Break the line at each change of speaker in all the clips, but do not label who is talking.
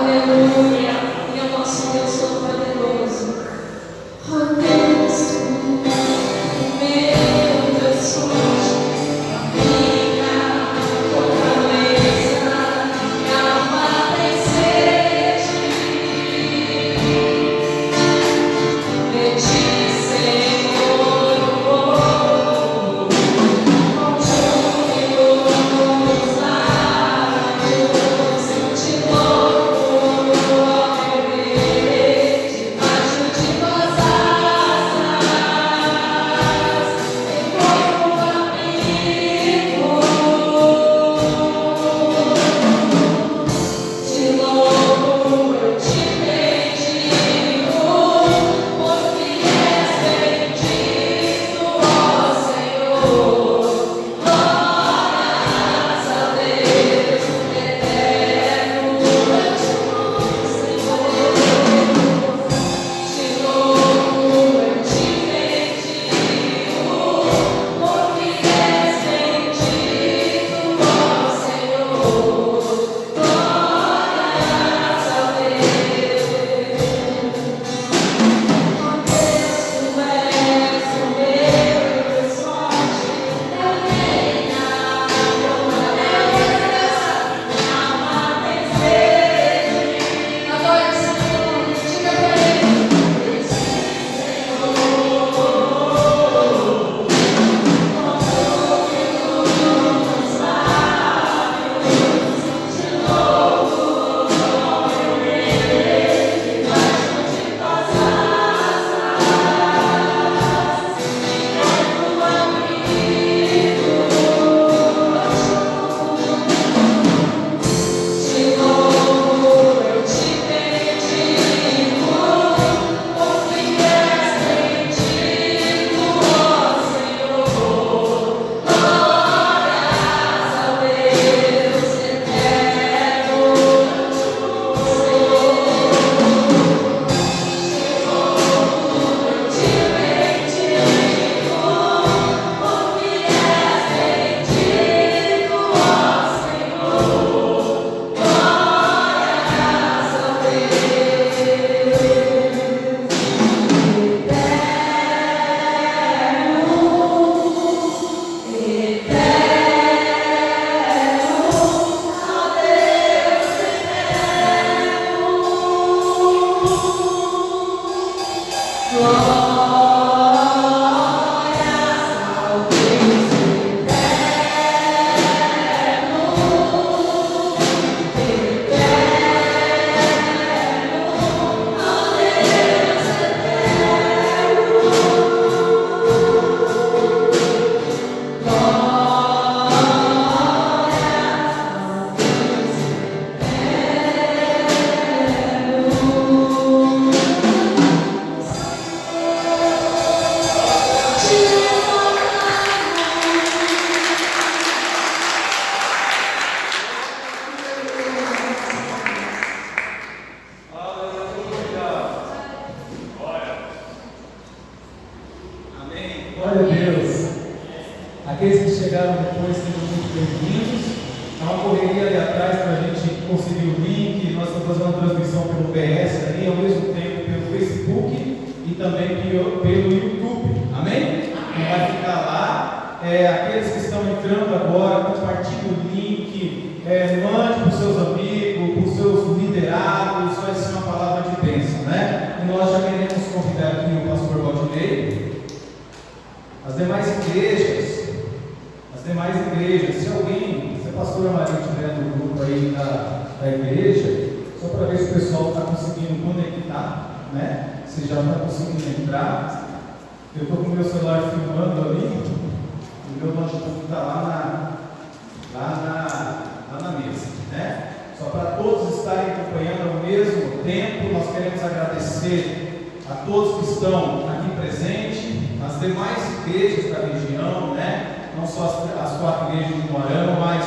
Aleluia. E o nosso Deus Todo-Poderoso. Oh Deus, meu Deus forte, amiga, fortaleza, minha alma tem sede de ti, Senhor.
Glória a Deus. Aqueles que chegaram depois sejam muito bem-vindos. Há uma correria ali atrás para a gente conseguir o link. Nós estamos fazendo uma transmissão pelo PS ali, ao mesmo tempo pelo Facebook e também pelo YouTube. Amém? Então vai ficar lá. Aqueles que estão entrando agora, compartilhem o link, mande para os seus amigos, para os seus liderados. Vai ser uma palavra de bênção, né? E nós já queremos convidar aqui o pastor Valdinei. As demais igrejas, se a pastora Maria estiver no grupo aí da igreja, só para ver se o pessoal está conseguindo conectar, né? Se já está conseguindo entrar. Eu estou com o meu celular filmando ali, o meu notebook está lá na mesa, né? Só para todos estarem acompanhando ao mesmo tempo, nós queremos agradecer a todos que estão aqui presentes, as demais igrejas da região, né? Não só as 4 igrejas de Moarama, mas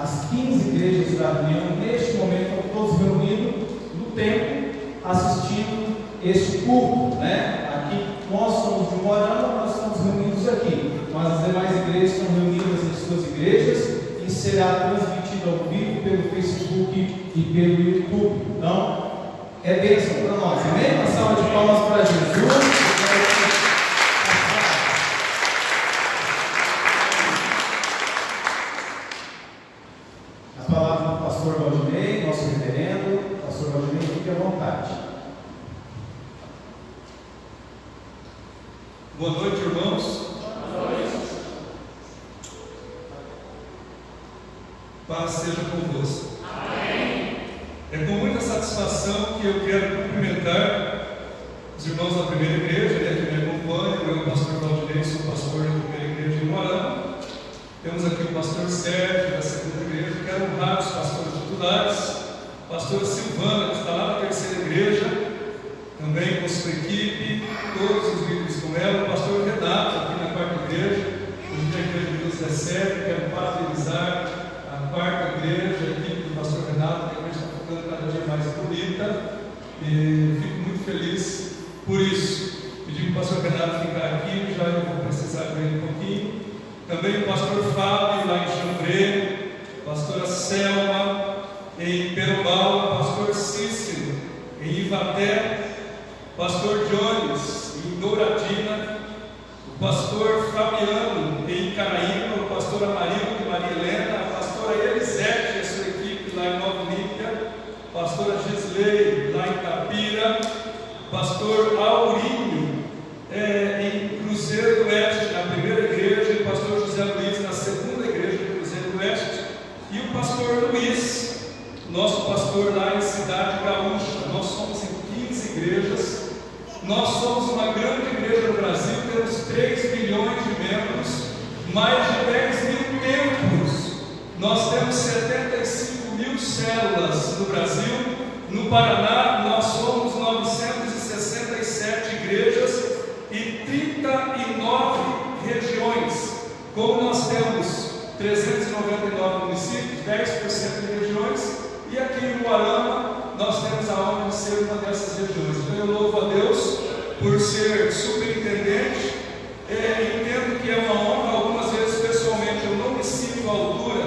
as 15 igrejas da região, neste momento estão todos reunidos no templo, assistindo este culto, né? Aqui nós somos de Moarama, nós estamos reunidos aqui, mas as demais igrejas estão reunidas em suas igrejas e será transmitido assistindo ao vivo pelo Facebook e pelo YouTube. Então, é bênção para nós. Amém? Uma salva de palmas para Jesus. A palavra do pastor Valdinei, nosso reverendo. Pastor Valdinei, fique à vontade.
Boa noite, irmãos.
Boa noite.
Paz seja convosco.
Amém.
É com muita satisfação que eu quero cumprimentar os irmãos da primeira igreja, que me acompanham. Eu, pastor Valdinei, sou pastor da primeira igreja de Moarama. Temos aqui o pastor Sérgio, da segunda igreja. Quero honrar os pastores titulares. Pastora Silvana, que está lá na terceira igreja, também com sua equipe, todos os líderes com ela. O pastor Renato, aqui na quarta igreja, a igreja de Deus recebe. Quero parabenizar a quarta igreja, a equipe do pastor Renato, que a igreja está ficando cada dia mais bonita. E fico muito feliz por isso. Pedi para o pastor Renato ficar aqui, já eu vou precisar dele um pouquinho. Também o pastor Fábio, lá em Xambrê, pastora Selma, em Perobal, pastor Cícero, em Ivaté, pastor Jones, em Douradina, o pastor Fabiano, em Caraíba, o pastor Amarildo e Maria Helena, a pastora Elisete e a sua equipe lá em Nova Olímpia, pastora Gisley, lá em Tapira, pastor Aurinho, em Cruzeiro do Oeste, na primeira igreja, e o pastor José Luiz, na segunda igreja do Cruzeiro do Oeste, e o pastor Luiz, nosso pastor lá em Cidade Gaúcha. Nós somos em 15 igrejas, nós somos uma grande igreja no Brasil, temos 3 milhões de membros, mais de 10 mil templos, nós temos 75 mil células no Brasil. No Paraná, nós somos 967 igrejas e 39 regiões. Como nós temos 399 municípios, 10% de regiões, e aqui em Moarama nós temos a honra de ser uma dessas regiões. Então eu louvo a Deus por ser superintendente. Entendo que é uma honra. Algumas vezes pessoalmente eu não me sinto à altura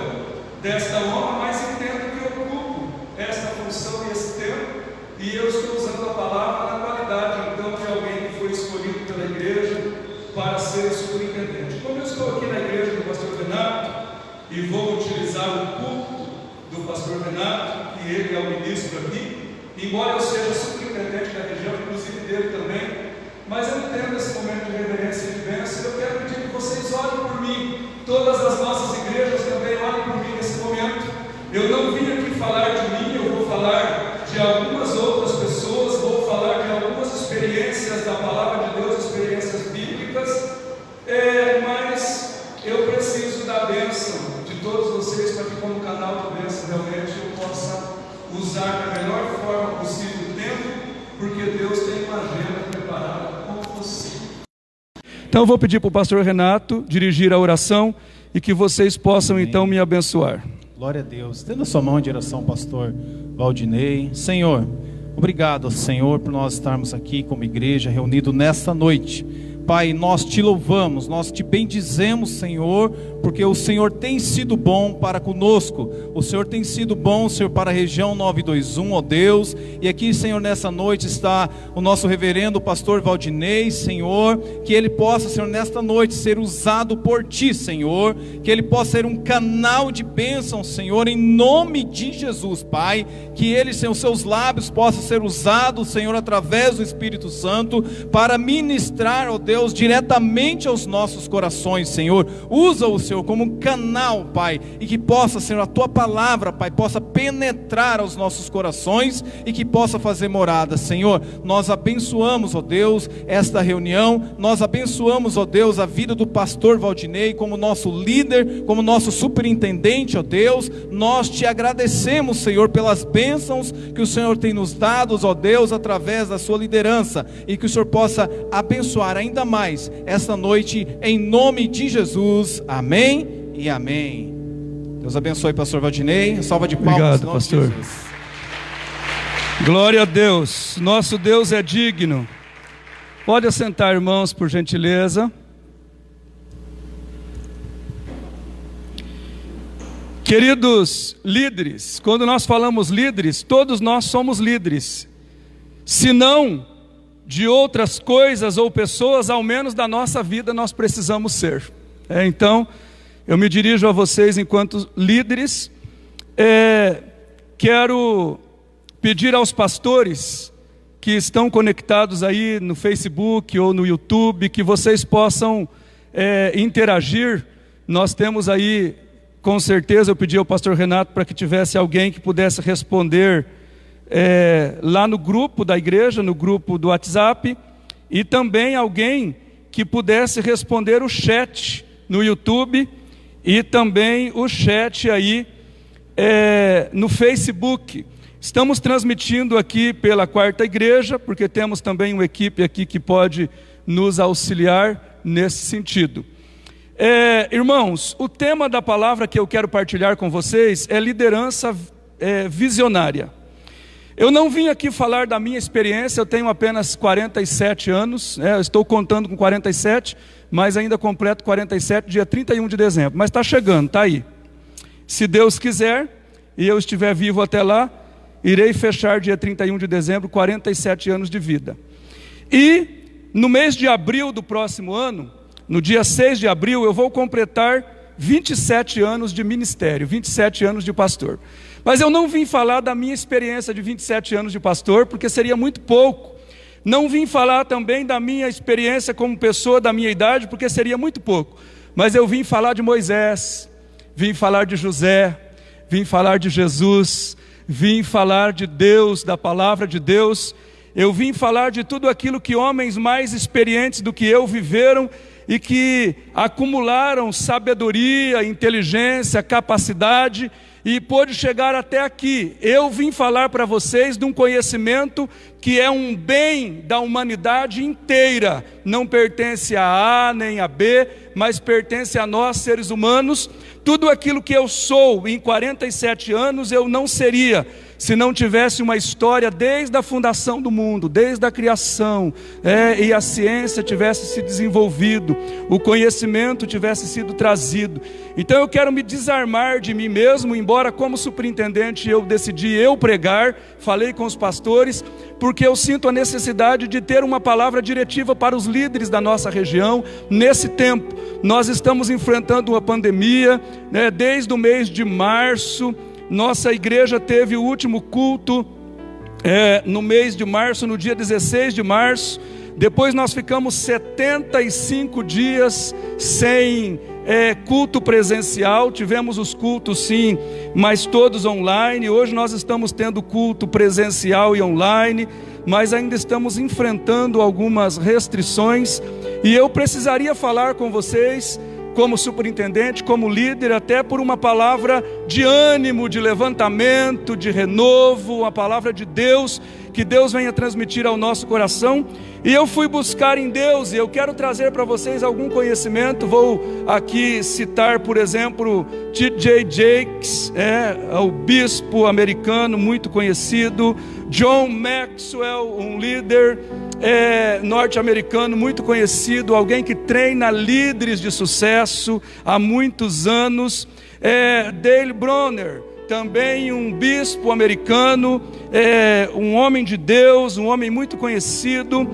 desta honra, mas entendo que eu ocupo esta função e esse tempo, e eu estou usando a palavra na qualidade então de alguém que foi escolhido pela igreja para ser superintendente. Como eu estou aqui na igreja do pastor Renato e vou utilizar o púlpito do pastor Renato, que ele é o ministro aqui, embora eu seja superintendente da região, inclusive dele também, mas eu entendo esse momento de reverência e de bênção. Eu quero pedir que vocês orem por mim, todas as nossas igrejas também orem por mim nesse momento. Eu não vim aqui falar de mim, eu vou falar de algumas outras pessoas, vou falar de algumas experiências da palavra de Deus, experiências bíblicas, mas eu preciso da bênção de todos vocês para que, como canal de bênção, realmente eu possa usar da melhor forma possível o tempo, porque Deus tem uma agenda preparada com você. Então eu vou pedir para o pastor Renato dirigir a oração e que vocês possam então me abençoar.
Glória a Deus. Tendo a sua mão em direção ao pastor Valdinei. Senhor, obrigado, Senhor, por nós estarmos aqui como igreja, reunidos nesta noite. Pai, nós te louvamos, nós te bendizemos, Senhor, porque o Senhor tem sido bom para conosco. O Senhor tem sido bom, Senhor, para a região 921, ó Deus. E aqui, Senhor, nessa noite está o nosso reverendo pastor Valdinei, Senhor, que ele possa, Senhor, nesta noite ser usado por ti, Senhor, que ele possa ser um canal de bênção, Senhor, em nome de Jesus, Pai, que ele, Senhor, seus lábios possam ser usados, Senhor, através do Espírito Santo, para ministrar, ó Deus, diretamente aos nossos corações, Senhor. Usa-o, Senhor, como um canal, Pai, e que possa, Senhor, a tua palavra, Pai, possa penetrar aos nossos corações e que possa fazer morada, Senhor. Nós abençoamos, ó Deus, esta reunião, nós abençoamos, ó Deus, a vida do pastor Valdinei como nosso líder, como nosso superintendente, ó Deus. Nós te agradecemos, Senhor, pelas bênçãos que o Senhor tem nos dado, ó Deus, através da sua liderança, e que o Senhor possa abençoar ainda mais esta noite, em nome de Jesus. Amém e amém. Deus abençoe, pastor Valdinei. Salva de palmas.
Obrigado, pastor. Glória a Deus. Nosso Deus é digno. Pode assentar, irmãos, por gentileza. Queridos líderes, quando nós falamos líderes, todos nós somos líderes. Se não de outras coisas ou pessoas, ao menos da nossa vida nós precisamos ser. Então, eu me dirijo a vocês enquanto líderes. Quero pedir aos pastores que estão conectados aí no Facebook ou no YouTube, que vocês possam interagir. Nós temos aí, com certeza, eu pedi ao pastor Renato para que tivesse alguém que pudesse responder lá no grupo da igreja, no grupo do WhatsApp, e também alguém que pudesse responder o chat no YouTube e também o chat aí no Facebook. Estamos transmitindo aqui pela Quarta Igreja, porque temos também uma equipe aqui que pode nos auxiliar nesse sentido. Irmãos, o tema da palavra que eu quero partilhar com vocês é liderança visionária. Eu não vim aqui falar da minha experiência, eu tenho apenas 47 anos, eu estou contando com 47, mas ainda completo 47 dia 31 de dezembro, mas está chegando, está aí. Se Deus quiser, e eu estiver vivo até lá, irei fechar dia 31 de dezembro 47 anos de vida. E no mês de abril do próximo ano, no dia 6 de abril, eu vou completar 27 anos de ministério, 27 anos de pastor. Mas eu não vim falar da minha experiência de 27 anos de pastor, porque seria muito pouco. Não vim falar também da minha experiência como pessoa da minha idade, porque seria muito pouco. Mas eu vim falar de Moisés, vim falar de José, vim falar de Jesus, vim falar de Deus, da palavra de Deus. Eu vim falar de tudo aquilo que homens mais experientes do que eu viveram e que acumularam sabedoria, inteligência, capacidade e pôde chegar até aqui. Eu vim falar para vocês de um conhecimento que é um bem da humanidade inteira. Não pertence a A nem a B, mas pertence a nós seres humanos. Tudo aquilo que eu sou em 47 anos eu não seria, se não tivesse uma história desde a fundação do mundo, desde a criação, e a ciência tivesse se desenvolvido, o conhecimento tivesse sido trazido. Então eu quero me desarmar de mim mesmo, embora como superintendente eu decidi pregar, falei com os pastores, porque eu sinto a necessidade de ter uma palavra diretiva para os líderes da nossa região. Nesse tempo, nós estamos enfrentando uma pandemia, desde o mês de março. Nossa igreja teve o último culto no mês de março, no dia 16 de março. Depois nós ficamos 75 dias sem culto presencial. Tivemos os cultos sim, mas todos online. Hoje nós estamos tendo culto presencial e online, mas ainda estamos enfrentando algumas restrições. E eu precisaria falar com vocês como superintendente, como líder, até por uma palavra de ânimo, de levantamento, de renovo, uma palavra de Deus, que Deus venha transmitir ao nosso coração. E eu fui buscar em Deus, e eu quero trazer para vocês algum conhecimento. Vou aqui citar, por exemplo, T.J. Jakes, o bispo americano muito conhecido, John Maxwell, um líder norte-americano muito conhecido, alguém que treina líderes de sucesso há muitos anos, Dale Bronner, também um bispo americano, um homem de Deus, um homem muito conhecido,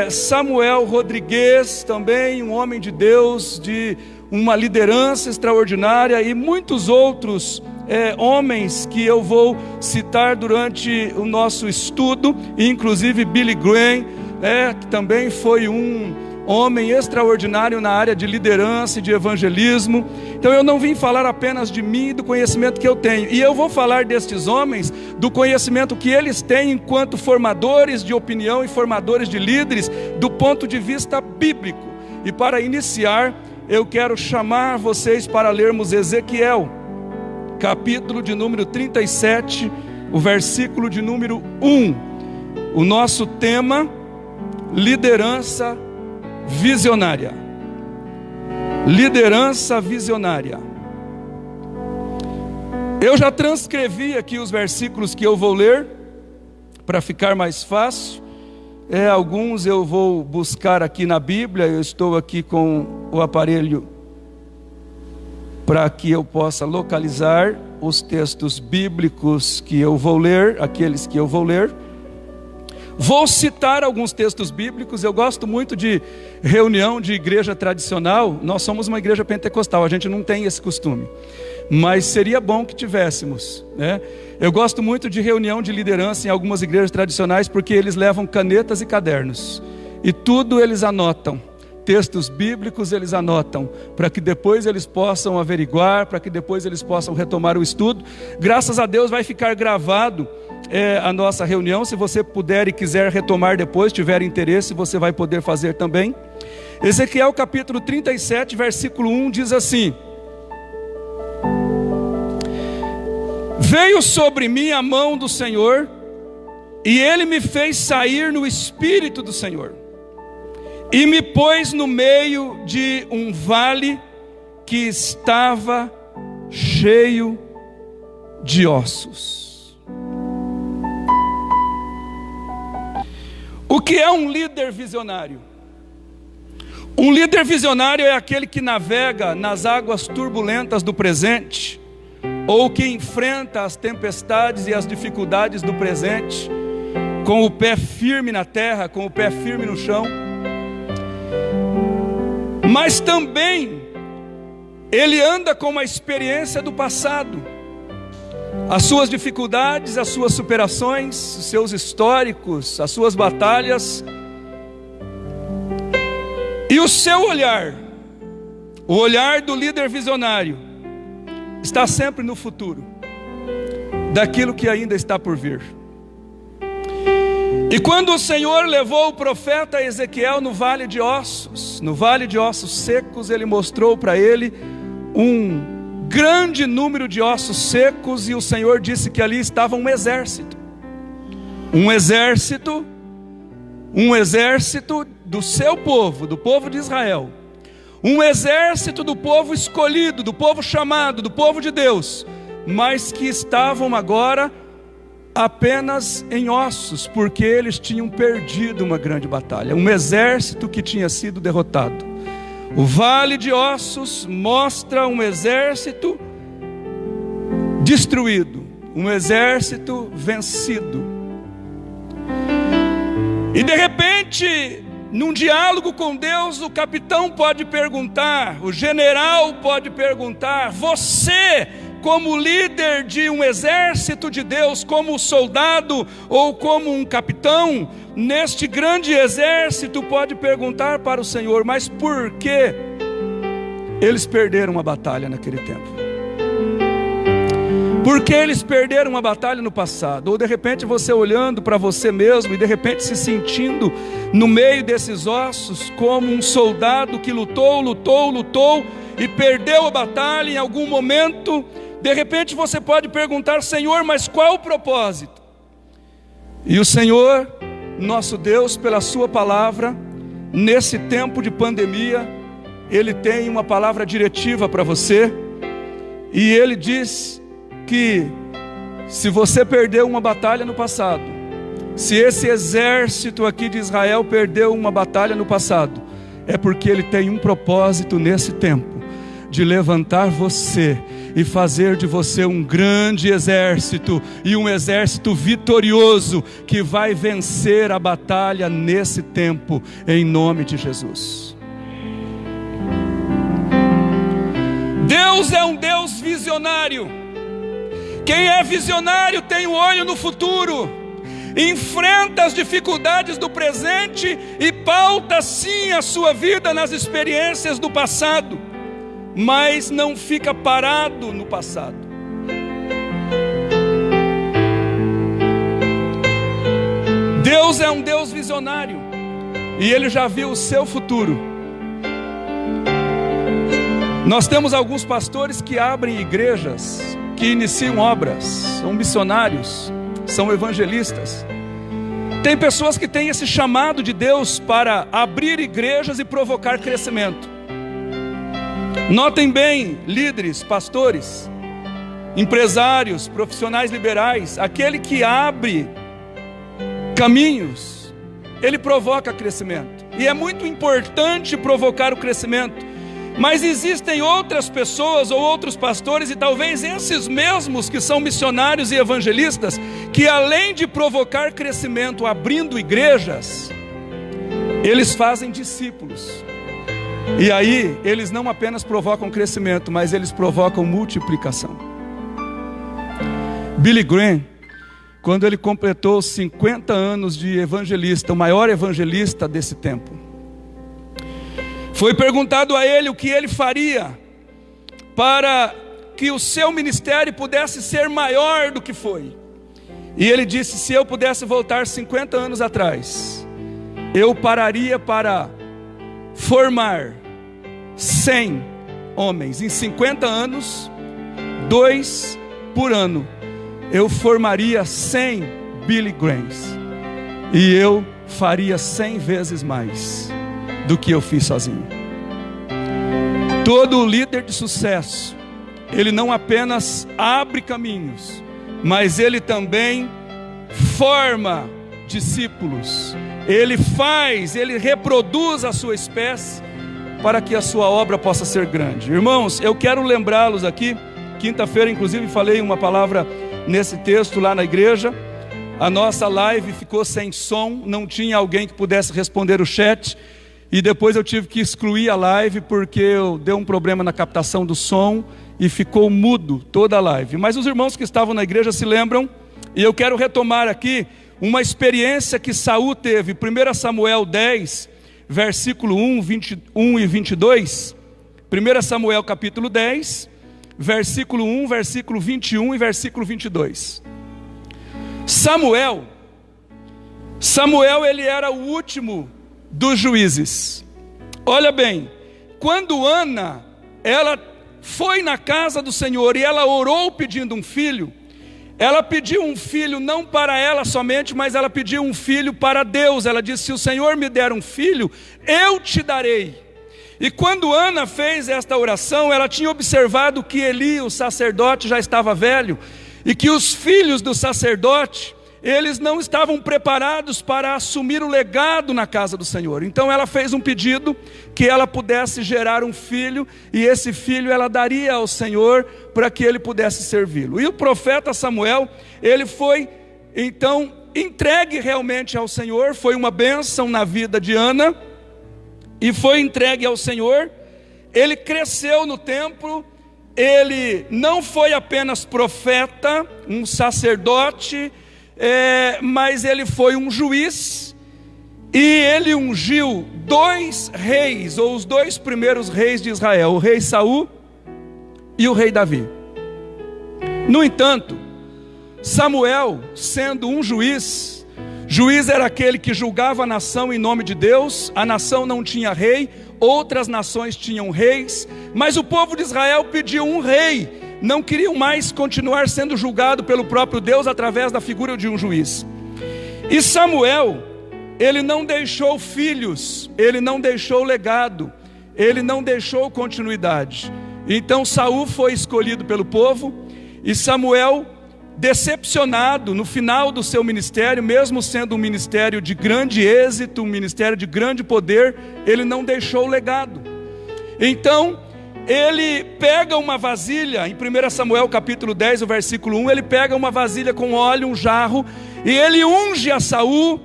Samuel Rodrigues, também um homem de Deus, de uma liderança extraordinária, e muitos outros homens que eu vou citar durante o nosso estudo, inclusive Billy Graham, que também foi um homem extraordinário na área de liderança e de evangelismo. Então eu não vim falar apenas de mim e do conhecimento que eu tenho, e eu vou falar destes homens, do conhecimento que eles têm enquanto formadores de opinião e formadores de líderes, do ponto de vista bíblico. E para iniciar, eu quero chamar vocês para lermos Ezequiel, capítulo de número 37, o versículo de número 1. O nosso tema, liderança visionária. Liderança visionária. Eu já transcrevi aqui os versículos que eu vou ler, para ficar mais fácil. Alguns eu vou buscar aqui na Bíblia. Eu estou aqui com o aparelho
para que eu possa localizar os textos bíblicos que eu vou ler, aqueles que eu vou ler. Vou citar alguns textos bíblicos. Eu gosto muito de reunião de igreja tradicional. Nós somos uma igreja pentecostal, a gente não tem esse costume, mas seria bom que tivéssemos, né? Eu gosto muito de reunião de liderança em algumas igrejas tradicionais, porque eles levam canetas e cadernos, e tudo eles anotam. Textos bíblicos eles anotam, para que depois eles possam averiguar, para que depois eles possam retomar o estudo. Graças a Deus vai ficar gravado a nossa reunião. Se você puder e quiser retomar depois, tiver interesse, você vai poder fazer também. Ezequiel capítulo 37, versículo 1 diz assim: veio sobre mim a mão do Senhor, e Ele me fez sair no Espírito do Senhor, e me pôs no meio de um vale que estava cheio de ossos. O que é um líder visionário? Um líder visionário é aquele que navega nas águas turbulentas do presente, ou que enfrenta as tempestades e as dificuldades do presente com o pé firme na terra, com o pé firme no chão. Mas também ele anda com uma experiência do passado, as suas dificuldades, as suas superações, os seus históricos, as suas batalhas. E o seu olhar, o olhar do líder visionário, está sempre no futuro, daquilo que ainda está por vir. E quando o Senhor levou o profeta Ezequiel no vale de ossos secos, Ele mostrou para ele um grande número de ossos secos, e o Senhor disse que ali estava um exército do seu povo, do povo de Israel, um exército do povo escolhido, do povo chamado, do povo de Deus, mas que estavam agora apenas em ossos, porque eles tinham perdido uma grande batalha, um exército que tinha sido derrotado. O vale de ossos mostra um exército destruído, um exército vencido. E de repente, num diálogo com Deus, o capitão pode perguntar, o general pode perguntar: você, como líder de um exército de Deus, como soldado ou como um capitão neste grande exército, pode perguntar para o Senhor: mas por que eles perderam a batalha naquele tempo? Por que eles perderam a batalha no passado? Ou de repente você olhando para você mesmo e de repente se sentindo no meio desses ossos como um soldado que lutou e perdeu a batalha em algum momento. De repente você pode perguntar: Senhor, mas qual o propósito? E o Senhor, nosso Deus, pela sua palavra, nesse tempo de pandemia, Ele tem uma palavra diretiva para você. E Ele diz que se você perdeu uma batalha no passado, se esse exército aqui de Israel perdeu uma batalha no passado, é porque Ele tem um propósito nesse tempo, de levantar você e fazer de você um grande exército, e um exército vitorioso, que vai vencer a batalha nesse tempo, em nome de Jesus. Deus é um Deus visionário. Quem é visionário tem um olho no futuro, enfrenta as dificuldades do presente e pauta sim a sua vida nas experiências do passado, mas não fica parado no passado. Deus é um Deus visionário, e Ele já viu o seu futuro. Nós temos alguns pastores que abrem igrejas, que iniciam obras, são missionários, são evangelistas. Tem pessoas que têm esse chamado de Deus para abrir igrejas e provocar crescimento. Notem bem, líderes, pastores, empresários, profissionais liberais, aquele que abre caminhos, ele provoca crescimento. E é muito importante provocar o crescimento. Mas existem outras pessoas ou outros pastores, e talvez esses mesmos que são missionários e evangelistas, que além de provocar crescimento abrindo igrejas, eles fazem discípulos. E aí eles não apenas provocam crescimento, mas eles provocam multiplicação. Billy Graham, quando ele completou 50 anos de evangelista, o maior evangelista desse tempo, foi perguntado a ele o que ele faria para que o seu ministério pudesse ser maior do que foi. E ele disse: se eu pudesse voltar 50 anos atrás, eu pararia para formar 100 homens. Em 50 anos, 2 por ano, eu formaria 100 Billy Grahams. E eu faria 100 vezes mais do que eu fiz sozinho. Todo líder de sucesso, ele não apenas abre caminhos, mas ele também forma discípulos. Ele reproduz a sua espécie para que a sua obra possa ser grande. Irmãos, eu quero lembrá-los aqui, quinta-feira inclusive falei uma palavra nesse texto lá na igreja. A nossa live ficou sem som, não tinha alguém que pudesse responder o chat, e depois eu tive que excluir a live porque deu um problema na captação do som e ficou mudo toda a live. Mas os irmãos que estavam na igreja se lembram, e eu quero retomar aqui uma experiência que Saul teve. 1 Samuel 10, versículo 1, 21 e 22. 1 Samuel capítulo 10, versículo 1, versículo 21 e versículo 22. Samuel, ele era o último dos juízes. Olha bem, quando Ana, ela foi na casa do Senhor e ela orou pedindo um filho, ela pediu um filho não para ela somente, mas ela pediu um filho para Deus. Ela disse: se o Senhor me der um filho, eu te darei. E quando Ana fez esta oração, ela tinha observado que Eli, o sacerdote, já estava velho, e que os filhos do sacerdote, eles não estavam preparados para assumir o legado na casa do Senhor. Então ela fez um pedido que ela pudesse gerar um filho, e esse filho ela daria ao Senhor para que ele pudesse servi-lo. E o profeta Samuel, ele foi então entregue realmente ao Senhor. Foi uma bênção na vida de Ana, e foi entregue ao Senhor. Ele cresceu no templo. Ele não foi apenas profeta, um sacerdote, mas ele foi um juiz, e ele ungiu 2 reis, ou os 2 primeiros reis de Israel, o rei Saul e o rei Davi. No entanto, Samuel, sendo um juiz era aquele que julgava a nação em nome de Deus. A nação não tinha rei, outras nações tinham reis, mas o povo de Israel pediu um rei. Não queriam mais continuar sendo julgado pelo próprio Deus através da figura de um juiz. E Samuel, ele não deixou filhos, ele não deixou legado, ele não deixou continuidade. Então Saul foi escolhido pelo povo, e Samuel, decepcionado no final do seu ministério, mesmo sendo um ministério de grande êxito, um ministério de grande poder, ele não deixou legado. Então ele pega uma vasilha, em 1 Samuel capítulo 10, o versículo 1, ele pega uma vasilha com óleo, um jarro, e ele unge a Saul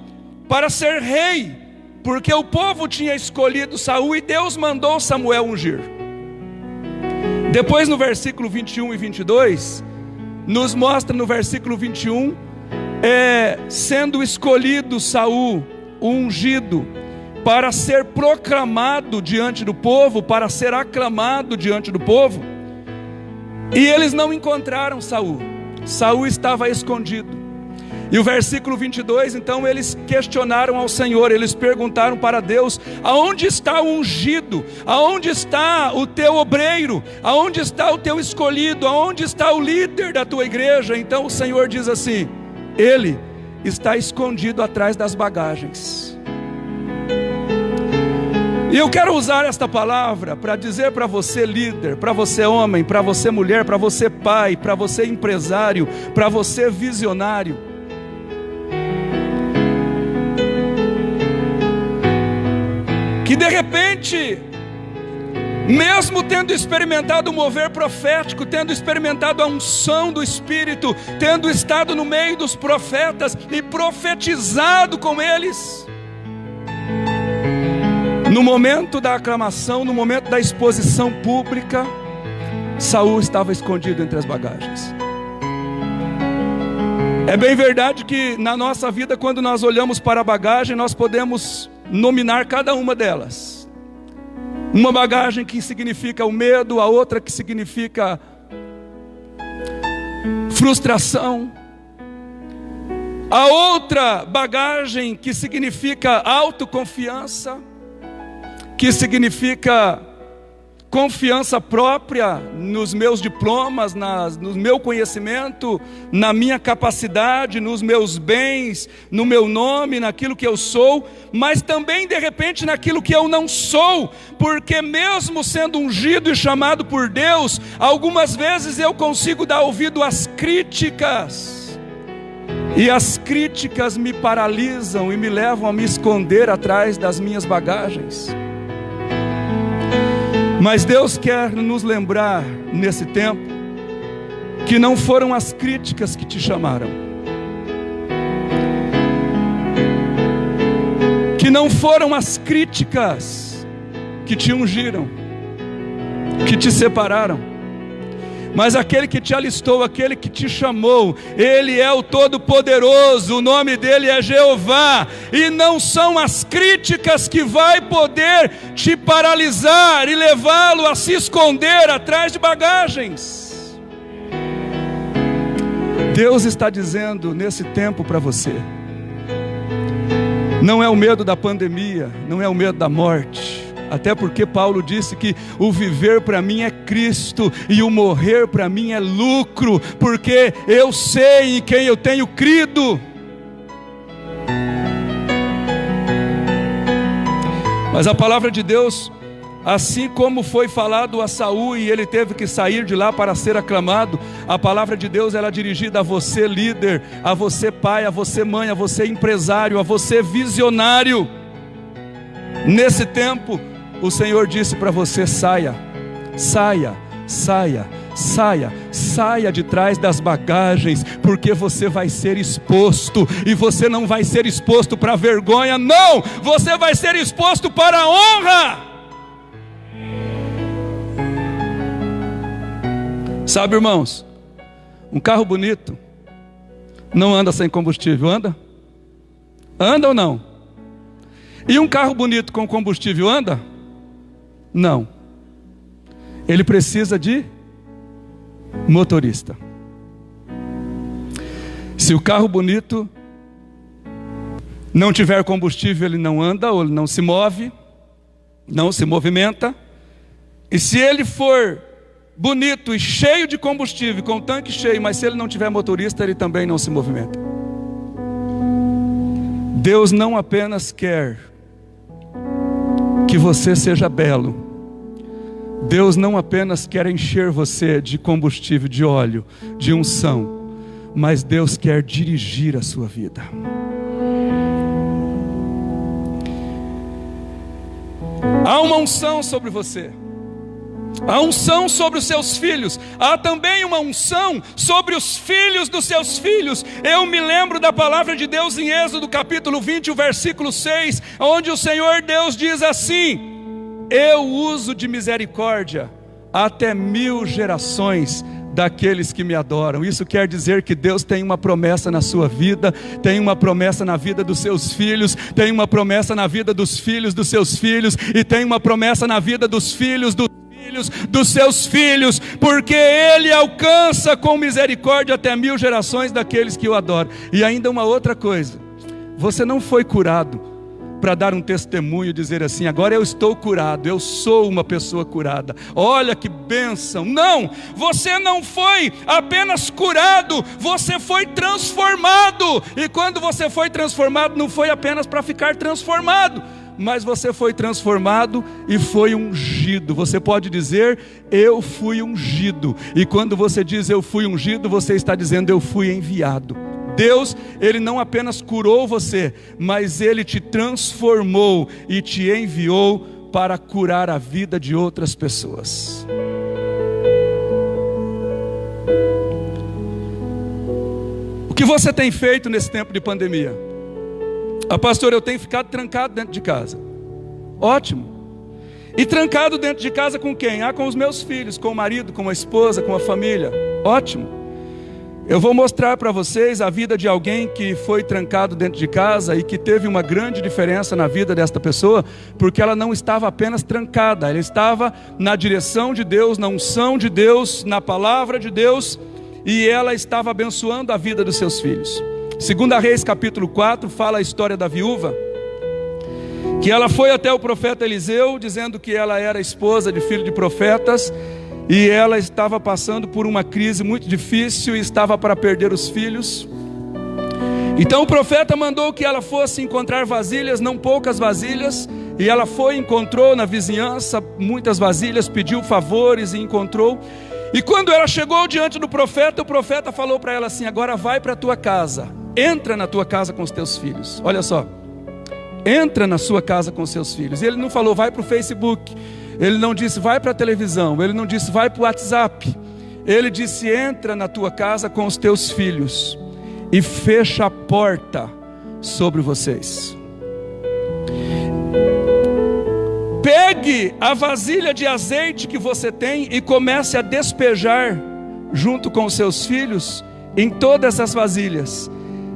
para ser rei, porque o povo tinha escolhido Saul e Deus mandou Samuel ungir. Depois no versículo 21 e 22, nos mostra no versículo 21, sendo escolhido Saul, o ungido, para ser proclamado diante do povo, para ser aclamado diante do povo. E eles não encontraram Saul. Saul estava escondido. E o versículo 22, então eles questionaram ao Senhor, eles perguntaram para Deus: aonde está o ungido? Aonde está o teu obreiro? Aonde está o teu escolhido? Aonde está o líder da tua igreja? Então o Senhor diz assim: ele está escondido atrás das bagagens. E eu quero usar esta palavra para dizer para você líder, para você homem, para você mulher, para você pai, para você empresário, para você visionário, que de repente mesmo tendo experimentado o mover profético, tendo experimentado a unção do Espírito, tendo estado no meio dos profetas e profetizado com eles, no momento da aclamação, no momento da exposição pública, Saul estava escondido entre as bagagens. É bem verdade que na nossa vida, quando nós olhamos para a bagagem, nós podemos nominar cada uma delas. Uma bagagem que significa o medo, a outra que significa frustração, a outra bagagem que significa autoconfiança, que significa confiança própria nos meus diplomas, no meu conhecimento, na minha capacidade, nos meus bens, no meu nome, naquilo que eu sou, mas também de repente naquilo que eu não sou, porque mesmo sendo ungido e chamado por Deus, algumas vezes eu consigo dar ouvido às críticas, e as críticas me paralisam e me levam a me esconder atrás das minhas bagagens. Mas Deus quer nos lembrar nesse tempo que não foram as críticas que te chamaram, que não foram as críticas que te ungiram, que te separaram, mas aquele que te alistou, aquele que te chamou, Ele é o Todo-Poderoso, o nome dEle é Jeová, e não são as críticas que vai poder te paralisar e levá-lo a se esconder atrás de bagagens. Deus está dizendo nesse tempo para você, não é o medo da pandemia, não é o medo da morte, até porque Paulo disse que o viver para mim é Cristo e o morrer para mim é lucro, porque eu sei em quem eu tenho crido. Mas a palavra de Deus, assim como foi falado a Saul e ele teve que sair de lá para ser aclamado, a palavra de Deus ela é dirigida a você líder, a você pai, a você mãe, a você empresário, a você visionário. Nesse tempo o Senhor disse para você: saia, saia, saia, saia, saia de trás das bagagens, porque você vai ser exposto, e você não vai ser exposto para vergonha, não, você vai ser exposto para a honra. Sabe, irmãos, um carro bonito não anda sem combustível, anda? Anda ou não? E um carro bonito com combustível anda? Não. Ele precisa de motorista. Se o carro bonito não tiver combustível, ele não anda, ou ele não se move, não se movimenta. E se ele for bonito e cheio de combustível, com o tanque cheio, mas se ele não tiver motorista, ele também não se movimenta. Deus não apenas quer que você seja belo, Deus não apenas quer encher você de combustível, de óleo, de unção, mas Deus quer dirigir a sua vida. Há uma unção sobre você, há unção sobre os seus filhos, há também uma unção sobre os filhos dos seus filhos. Eu me lembro da palavra de Deus em Êxodo capítulo 20, o versículo 6, onde o Senhor Deus diz assim: eu uso de misericórdia até 1000 gerações daqueles que me adoram. Isso quer dizer que Deus tem uma promessa na sua vida, tem uma promessa na vida dos seus filhos, tem uma promessa na vida dos filhos dos seus filhos, e tem uma promessa na vida dos filhos dos seus filhos, porque Ele alcança com misericórdia até 1000 gerações daqueles que o adoram. E ainda uma outra coisa, você não foi curado para dar um testemunho e dizer assim: agora eu estou curado, eu sou uma pessoa curada, olha que bênção. Não, você não foi apenas curado, você foi transformado. E quando você foi transformado, não foi apenas para ficar transformado, mas você foi transformado e foi ungido. Você pode dizer: eu fui ungido. E quando você diz eu fui ungido, você está dizendo: eu fui enviado. Deus, Ele não apenas curou você, mas Ele te transformou e te enviou para curar a vida de outras pessoas. O que você tem feito nesse tempo de pandemia? Pastor, eu tenho ficado trancado dentro de casa. Ótimo. E trancado dentro de casa com quem? Com os meus filhos, com o marido, com a esposa, com a família. Ótimo. Eu vou mostrar para vocês a vida de alguém que foi trancado dentro de casa e que teve uma grande diferença na vida desta pessoa, porque ela não estava apenas trancada, ela estava na direção de Deus, na unção de Deus, na palavra de Deus, e ela estava abençoando a vida dos seus filhos. 2 Reis capítulo 4 fala a história da viúva, que ela foi até o profeta Eliseu, dizendo que ela era esposa de filho de profetas, e ela estava passando por uma crise muito difícil e estava para perder os filhos. Então o profeta mandou que ela fosse encontrar vasilhas, não poucas vasilhas, e ela foi e encontrou na vizinhança muitas vasilhas, pediu favores e encontrou. E quando ela chegou diante do profeta, o profeta falou para ela assim: agora vai para a tua casa, entra na tua casa com os teus filhos. Olha só, entra na sua casa com os seus filhos. Ele não falou vai para o Facebook, ele não disse vai para a televisão, ele não disse vai para o WhatsApp. Ele disse entra na tua casa com os teus filhos e fecha a porta sobre vocês. Pegue a vasilha de azeite que você tem e comece a despejar junto com os seus filhos em todas as vasilhas.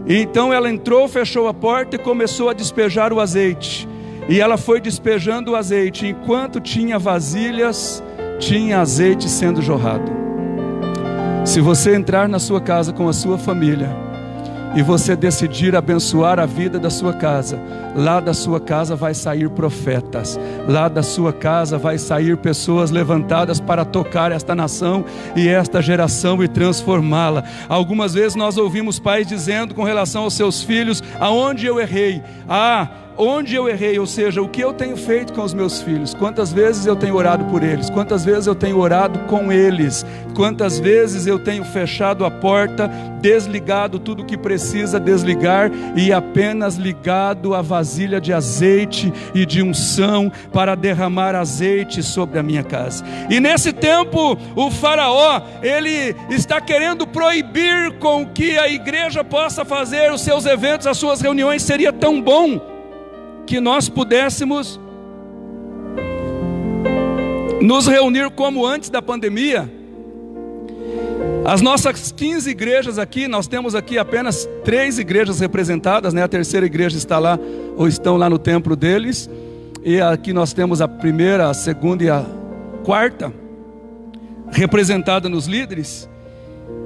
E então ela entrou, fechou a porta e começou a despejar o azeite. E ela foi despejando o azeite. Enquanto tinha vasilhas, tinha azeite sendo jorrado. Se você entrar na sua casa com a sua família e você decidir abençoar a vida da sua casa, lá da sua casa vai sair profetas, lá da sua casa vai sair pessoas levantadas para tocar esta nação e esta geração e transformá-la. Algumas vezes nós ouvimos pais dizendo com relação aos seus filhos: aonde eu errei? Onde eu errei, ou seja, o que eu tenho feito com os meus filhos? Quantas vezes eu tenho orado por eles? Quantas vezes eu tenho orado com eles? Quantas vezes eu tenho fechado a porta, desligado tudo que precisa desligar e apenas ligado a vasilha de azeite e de unção para derramar azeite sobre a minha casa? E nesse tempo o faraó, ele está querendo proibir com que a igreja possa fazer os seus eventos, as suas reuniões. Seria tão bom que nós pudéssemos nos reunir como antes da pandemia. As nossas 15 igrejas aqui, nós temos aqui apenas 3 igrejas representadas, né? A terceira igreja está lá, ou estão lá no templo deles, e aqui nós temos a primeira, a segunda e a quarta representada nos líderes.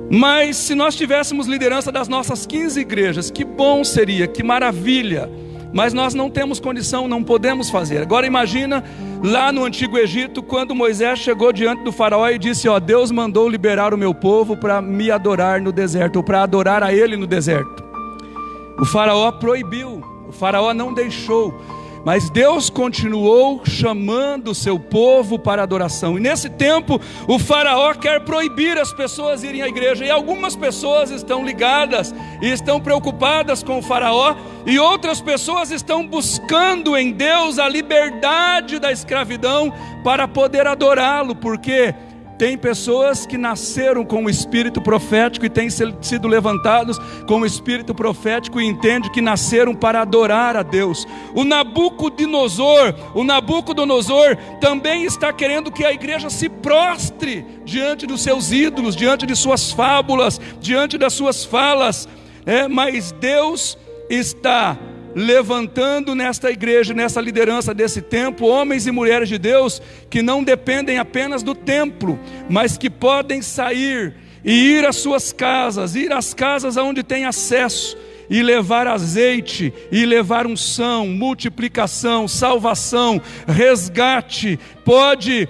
Mas se nós tivéssemos liderança das nossas 15 igrejas, que bom seria, que maravilha. Mas nós não temos condição, não podemos fazer. Agora imagina lá no Antigo Egito, quando Moisés chegou diante do faraó e disse: Deus mandou liberar o meu povo para me adorar no deserto, ou para adorar a ele no deserto. O faraó proibiu, o faraó não deixou, mas Deus continuou chamando o seu povo para adoração. E nesse tempo o faraó quer proibir as pessoas irem à igreja. E algumas pessoas estão ligadas e estão preocupadas com o faraó, e outras pessoas estão buscando em Deus a liberdade da escravidão para poder adorá-lo. Porque tem pessoas que nasceram com o espírito profético e têm sido levantados com o espírito profético e entendem que nasceram para adorar a Deus. O Nabucodonosor também está querendo que a igreja se prostre diante dos seus ídolos, diante de suas fábulas, diante das suas falas. Mas Deus está levantando nesta igreja, nessa liderança desse tempo, homens e mulheres de Deus que não dependem apenas do templo, mas que podem sair e ir às suas casas, ir às casas aonde tem acesso, e levar azeite, e levar unção, multiplicação, salvação, resgate. Pode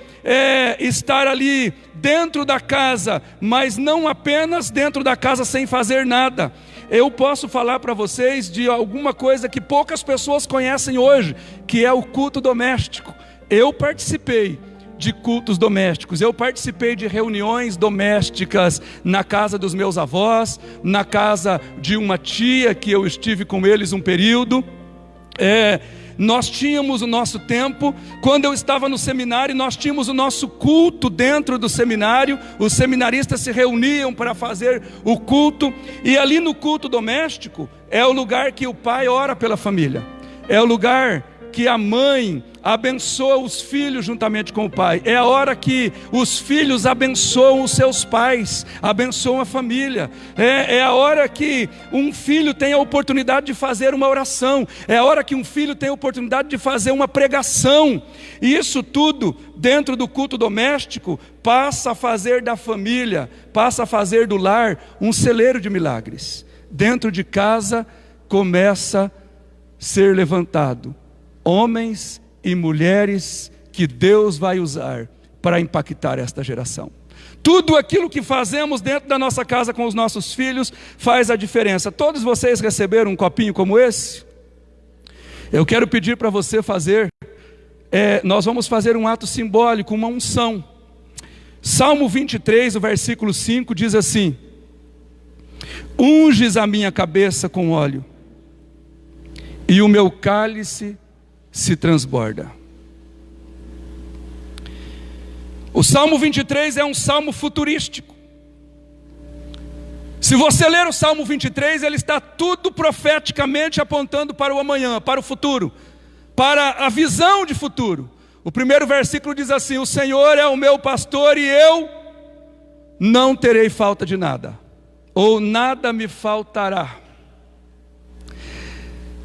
estar ali dentro da casa, mas não apenas dentro da casa sem fazer nada. Eu posso falar para vocês de alguma coisa que poucas pessoas conhecem hoje, que é o culto doméstico. Eu participei de cultos domésticos, eu participei de reuniões domésticas na casa dos meus avós, na casa de uma tia que eu estive com eles um período. Nós tínhamos o nosso tempo. Quando eu estava no seminário, nós tínhamos o nosso culto dentro do seminário. Os seminaristas se reuniam para fazer o culto. E ali no culto doméstico é o lugar que o pai ora pela família. É o lugar que a mãe abençoa os filhos juntamente com o pai. É a hora que os filhos abençoam os seus pais, abençoam a família. É a hora que um filho tem a oportunidade de fazer uma oração. É a hora que um filho tem a oportunidade de fazer uma pregação. E isso tudo, dentro do culto doméstico, passa a fazer da família, passa a fazer do lar um celeiro de milagres. Dentro de casa começa a ser levantado homens e mulheres que Deus vai usar para impactar esta geração. Tudo aquilo que fazemos dentro da nossa casa com os nossos filhos faz a diferença. Todos vocês receberam um copinho como esse? Eu quero pedir para você fazer, nós vamos fazer um ato simbólico, uma unção. Salmo 23, o versículo 5 diz assim: unges a minha cabeça com óleo, e o meu cálice se transborda. O Salmo 23 é um salmo futurístico. Se você ler o Salmo 23, ele está tudo profeticamente apontando para o amanhã, para o futuro, para a visão de futuro. O primeiro versículo diz assim: o Senhor é o meu pastor e eu não terei falta de nada, ou nada me faltará.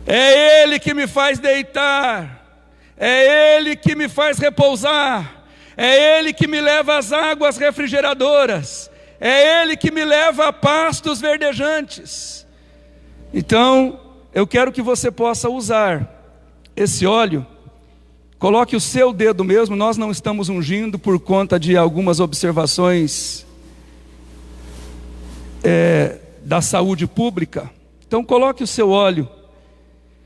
É Ele que me faz deitar, é Ele que me faz repousar, é Ele que me leva às águas refrigeradoras, é Ele que me leva a pastos verdejantes. Então, eu quero que você possa usar esse óleo. Coloque o seu dedo mesmo, nós não estamos ungindo por conta de algumas observações da saúde pública. Então coloque o seu óleo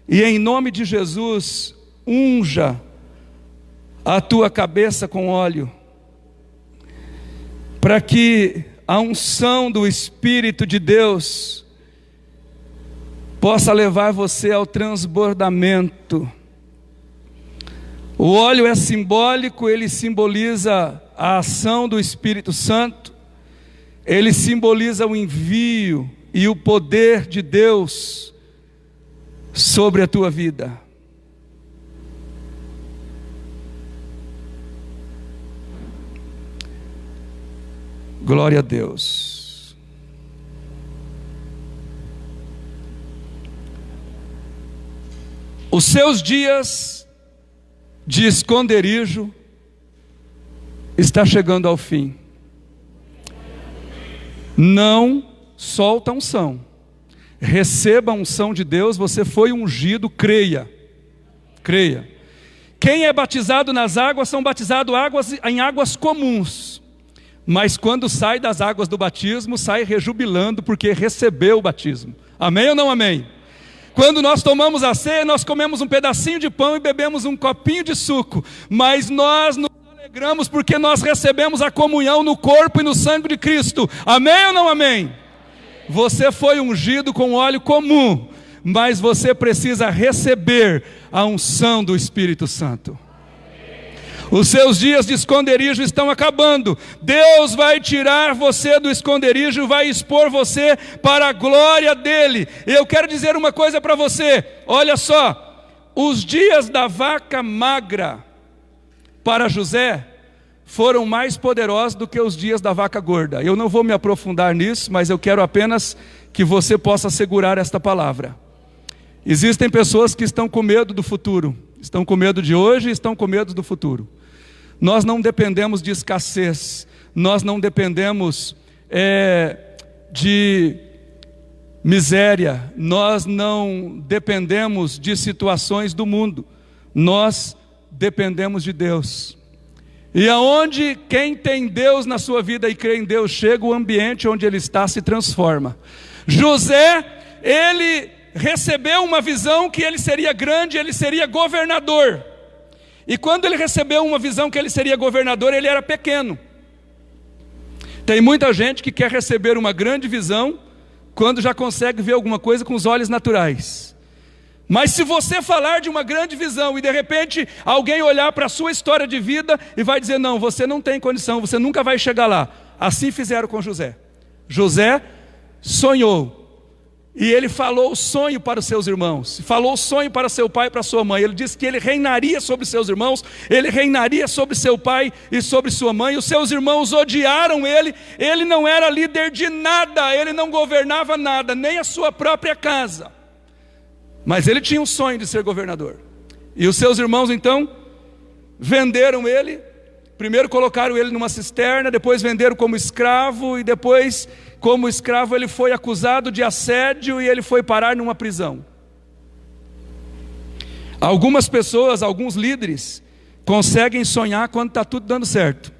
e em nome de Jesus, unja a tua cabeça com óleo, para que a unção do Espírito de Deus possa levar você ao transbordamento. O óleo é simbólico, ele simboliza a ação do Espírito Santo, ele simboliza o envio e o poder de Deus sobre a tua vida. Glória a Deus. Os seus dias de esconderijo está chegando ao fim. Não solta a unção. Receba a unção de Deus, você foi ungido, creia. Creia. Quem é batizado nas águas, são batizados em águas comuns. Mas quando sai das águas do batismo, sai rejubilando porque recebeu o batismo. Amém ou não amém? Quando nós tomamos a ceia, nós comemos um pedacinho de pão e bebemos um copinho de suco. Mas nós nos alegramos porque nós recebemos a comunhão no corpo e no sangue de Cristo. Amém ou não amém? Você foi ungido com óleo comum, mas você precisa receber a unção do Espírito Santo. Os seus dias de esconderijo estão acabando. Deus vai tirar você do esconderijo, vai expor você para a glória dele. Eu quero dizer uma coisa para você. Olha só, os dias da vaca magra para José foram mais poderosos do que os dias da vaca gorda. Eu não vou me aprofundar nisso, mas eu quero apenas que você possa segurar esta palavra. Existem pessoas que estão com medo do futuro, estão com medo de hoje e estão com medo do futuro. Nós não dependemos de escassez, nós não dependemos de miséria, nós não dependemos de situações do mundo, nós dependemos de Deus. E aonde quem tem Deus na sua vida e crê em Deus chega, o ambiente onde ele está se transforma. José, ele recebeu uma visão que ele seria grande, ele seria governador. E quando ele recebeu uma visão que ele seria governador, ele era pequeno. Tem muita gente que quer receber uma grande visão quando já consegue ver alguma coisa com os olhos naturais. Mas se você falar de uma grande visão e de repente alguém olhar para a sua história de vida e vai dizer, não, você não tem condição, você nunca vai chegar lá. Assim fizeram com José. José sonhou. E ele falou o sonho para os seus irmãos, falou o sonho para seu pai e para sua mãe. Ele disse que ele reinaria sobre seus irmãos, ele reinaria sobre seu pai e sobre sua mãe. Os seus irmãos odiaram ele, ele não era líder de nada, ele não governava nada, nem a sua própria casa. Mas ele tinha um sonho de ser governador. E os seus irmãos então venderam ele. Primeiro colocaram ele numa cisterna, depois venderam como escravo, e depois, como escravo, ele foi acusado de assédio e ele foi parar numa prisão. Algumas pessoas, alguns líderes, conseguem sonhar quando está tudo dando certo.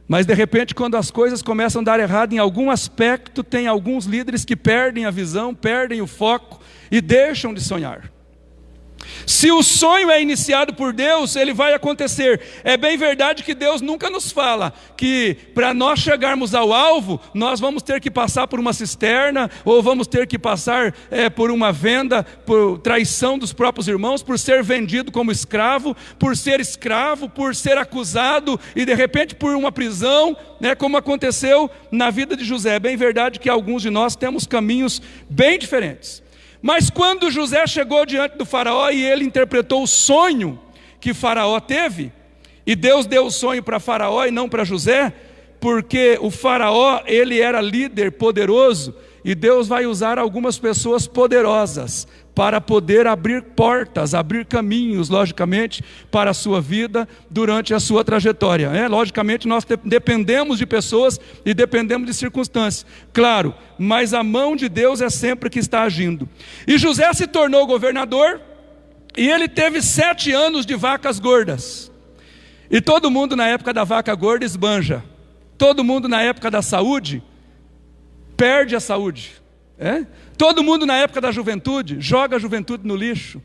Mas de repente, quando as coisas começam a dar errado em algum aspecto, tem alguns líderes que perdem a visão, perdem o foco e deixam de sonhar. Se o sonho é iniciado por Deus, ele vai acontecer. É bem verdade que Deus nunca nos fala que para nós chegarmos ao alvo, nós vamos ter que passar por uma cisterna, ou vamos ter que passar por uma venda, por traição dos próprios irmãos, por ser vendido como escravo, por ser acusado e de repente por uma prisão, né, como aconteceu na vida de José. É bem verdade que alguns de nós temos caminhos bem diferentes. Mas quando José chegou diante do faraó e ele interpretou o sonho que faraó teve, e Deus deu o sonho para faraó e não para José, porque o faraó, ele era líder poderoso, e Deus vai usar algumas pessoas poderosas para poder abrir portas, abrir caminhos, logicamente, para a sua vida durante a sua trajetória. Logicamente, nós dependemos de pessoas e dependemos de circunstâncias, claro, mas a mão de Deus é sempre que está agindo. E José se tornou governador, e ele teve 7 anos de vacas gordas. E todo mundo na época da vaca gorda esbanja. Todo mundo na época da saúde perde a saúde. Todo mundo na época da juventude joga a juventude no lixo.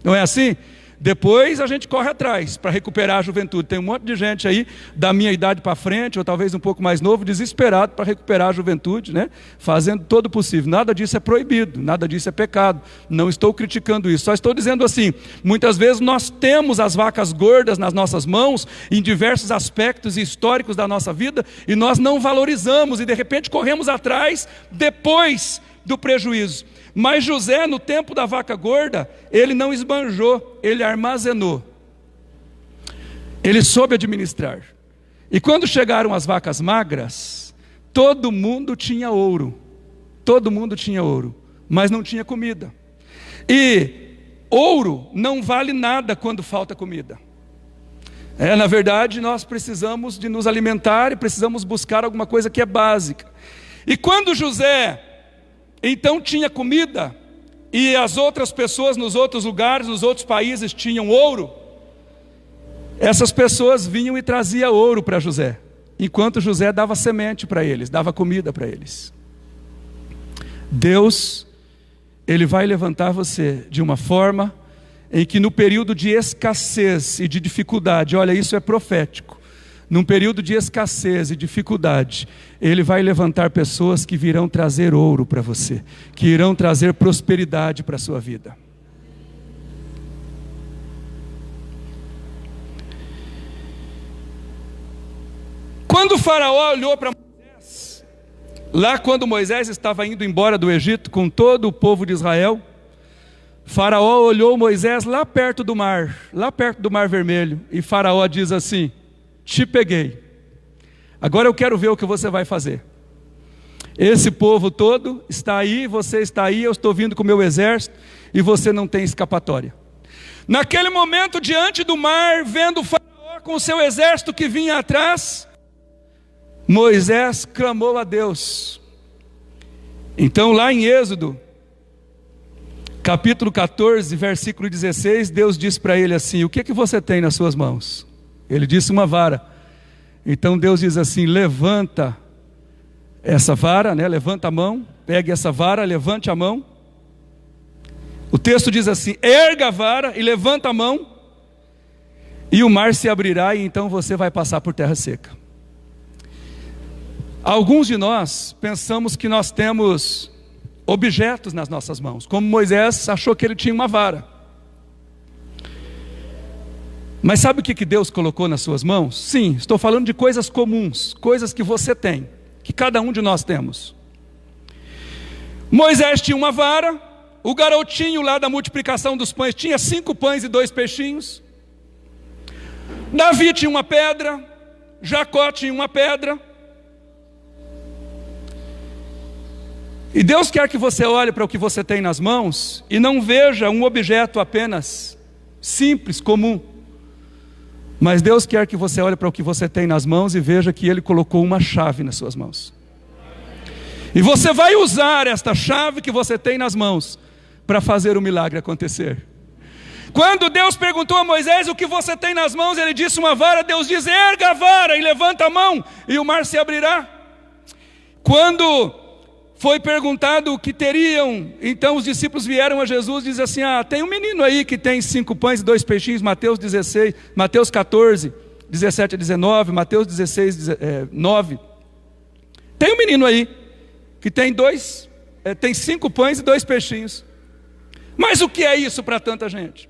Não é assim? Depois a gente corre atrás para recuperar a juventude. Tem um monte de gente aí da minha idade para frente, ou talvez um pouco mais novo, desesperado para recuperar a juventude, né? Fazendo todo o possível. Nada disso é proibido, nada disso é pecado. Não estou criticando isso, só estou dizendo assim, muitas vezes nós temos as vacas gordas nas nossas mãos, em diversos aspectos históricos da nossa vida, e nós não valorizamos, e de repente corremos atrás depois do prejuízo. Mas José, no tempo da vaca gorda, ele não esbanjou, ele armazenou. Ele soube administrar. E quando chegaram as vacas magras, todo mundo tinha ouro. Todo mundo tinha ouro, mas não tinha comida. E ouro não vale nada quando falta comida. Na verdade, nós precisamos de nos alimentar e precisamos buscar alguma coisa que é básica. E quando José então tinha comida, e as outras pessoas nos outros lugares, nos outros países tinham ouro, essas pessoas vinham e traziam ouro para José, enquanto José dava semente para eles, dava comida para eles. Deus, Ele vai levantar você de uma forma em que no período de escassez e de dificuldade, olha, isso é profético, num período de escassez e dificuldade, Ele vai levantar pessoas que virão trazer ouro para você, que irão trazer prosperidade para a sua vida. Quando o faraó olhou para Moisés, lá quando Moisés estava indo embora do Egito com todo o povo de Israel, faraó olhou Moisés lá perto do Mar Vermelho, e faraó diz assim: te peguei, agora eu quero ver o que você vai fazer. Esse povo todo está aí, você está aí, eu estou vindo com o meu exército, e você não tem escapatória. Naquele momento, diante do mar, vendo o faraó com o seu exército que vinha atrás, Moisés clamou a Deus. Então lá em Êxodo, capítulo 14, versículo 16, Deus disse para ele assim: o que você tem nas suas mãos? Ele disse: uma vara. Então Deus diz assim: levanta essa vara, né? Levanta a mão, pegue essa vara, levante a mão. O texto diz assim: erga a vara e levanta a mão, e o mar se abrirá, e então você vai passar por terra seca. Alguns de nós pensamos que nós temos objetos nas nossas mãos, como Moisés achou que ele tinha uma vara. Mas sabe o que Deus colocou nas suas mãos? Sim, estou falando de coisas comuns, coisas que você tem, que cada um de nós temos. Moisés tinha uma vara, o garotinho lá da multiplicação dos pães tinha 5 pães e 2 peixinhos. Davi tinha uma pedra, Jacó tinha uma pedra. E Deus quer que você olhe para o que você tem nas mãos e não veja um objeto apenas simples, comum. Mas Deus quer que você olhe para o que você tem nas mãos e veja que Ele colocou uma chave nas suas mãos. E você vai usar esta chave que você tem nas mãos para fazer o milagre acontecer. Quando Deus perguntou a Moisés o que você tem nas mãos, ele disse uma vara. Deus diz: erga a vara e levanta a mão e o mar se abrirá. Quando foi perguntado o que teriam, então os discípulos vieram a Jesus e dizem assim: tem um menino aí que tem 5 pães e 2 peixinhos, Mateus 14, 17 a 19, Mateus 16, 9. Tem um menino aí que tem 5 pães e 2 peixinhos. Mas o que é isso para tanta gente?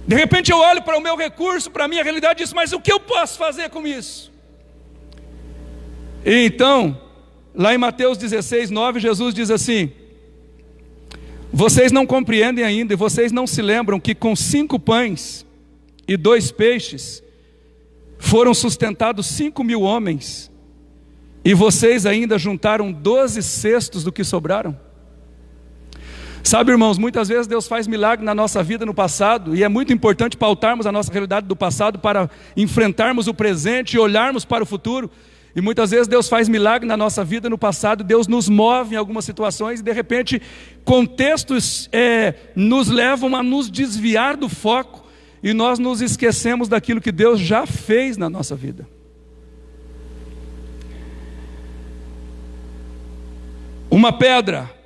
De repente eu olho para o meu recurso, para a minha realidade e digo: mas o que eu posso fazer com isso? E então, lá em Mateus 16, 9, Jesus diz assim: vocês não compreendem ainda, e vocês não se lembram que com 5 pães e 2 peixes foram sustentados 5.000 homens, e vocês ainda juntaram 12 cestos do que sobraram? Sabe, irmãos, muitas vezes Deus faz milagre na nossa vida no passado, e é muito importante pautarmos a nossa realidade do passado para enfrentarmos o presente e olharmos para o futuro. E muitas vezes Deus faz milagre na nossa vida no passado, Deus nos move em algumas situações, e de repente contextos nos levam a nos desviar do foco, e nós nos esquecemos daquilo que Deus já fez na nossa vida. Uma pedra.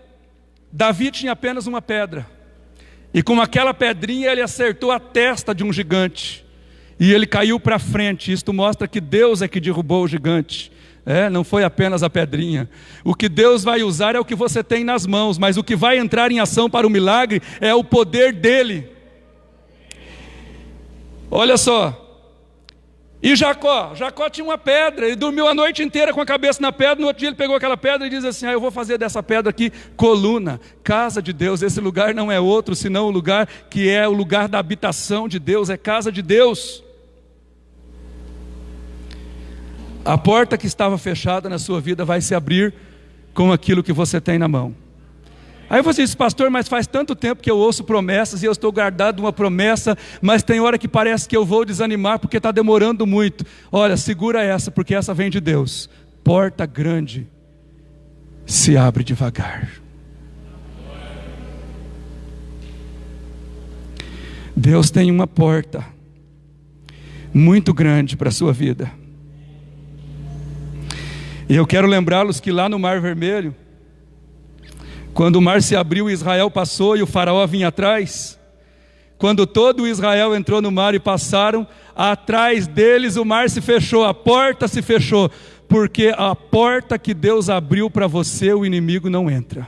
Davi tinha apenas uma pedra, e com aquela pedrinha ele acertou a testa de um gigante, e ele caiu para frente. Isto mostra que Deus é que derrubou o gigante, não foi apenas a pedrinha. O que Deus vai usar é o que você tem nas mãos, mas o que vai entrar em ação para o milagre é o poder dele. Olha só, e Jacó tinha uma pedra, ele dormiu a noite inteira com a cabeça na pedra. No outro dia ele pegou aquela pedra e diz assim: eu vou fazer dessa pedra aqui coluna, casa de Deus. Esse lugar não é outro senão o lugar que é o lugar da habitação de Deus, é casa de Deus. A porta que estava fechada na sua vida vai se abrir com aquilo que você tem na mão. Aí você diz: pastor, mas faz tanto tempo que eu ouço promessas e eu estou guardado uma promessa, mas tem hora que parece que eu vou desanimar porque está demorando muito. Olha, segura essa, porque essa vem de Deus. Porta grande se abre devagar. Deus tem uma porta muito grande para a sua vida. E eu quero lembrá-los que lá no Mar Vermelho, quando o mar se abriu, Israel passou e o faraó vinha atrás. Quando todo Israel entrou no mar e passaram, atrás deles o mar se fechou, a porta se fechou, porque a porta que Deus abriu para você, o inimigo não entra.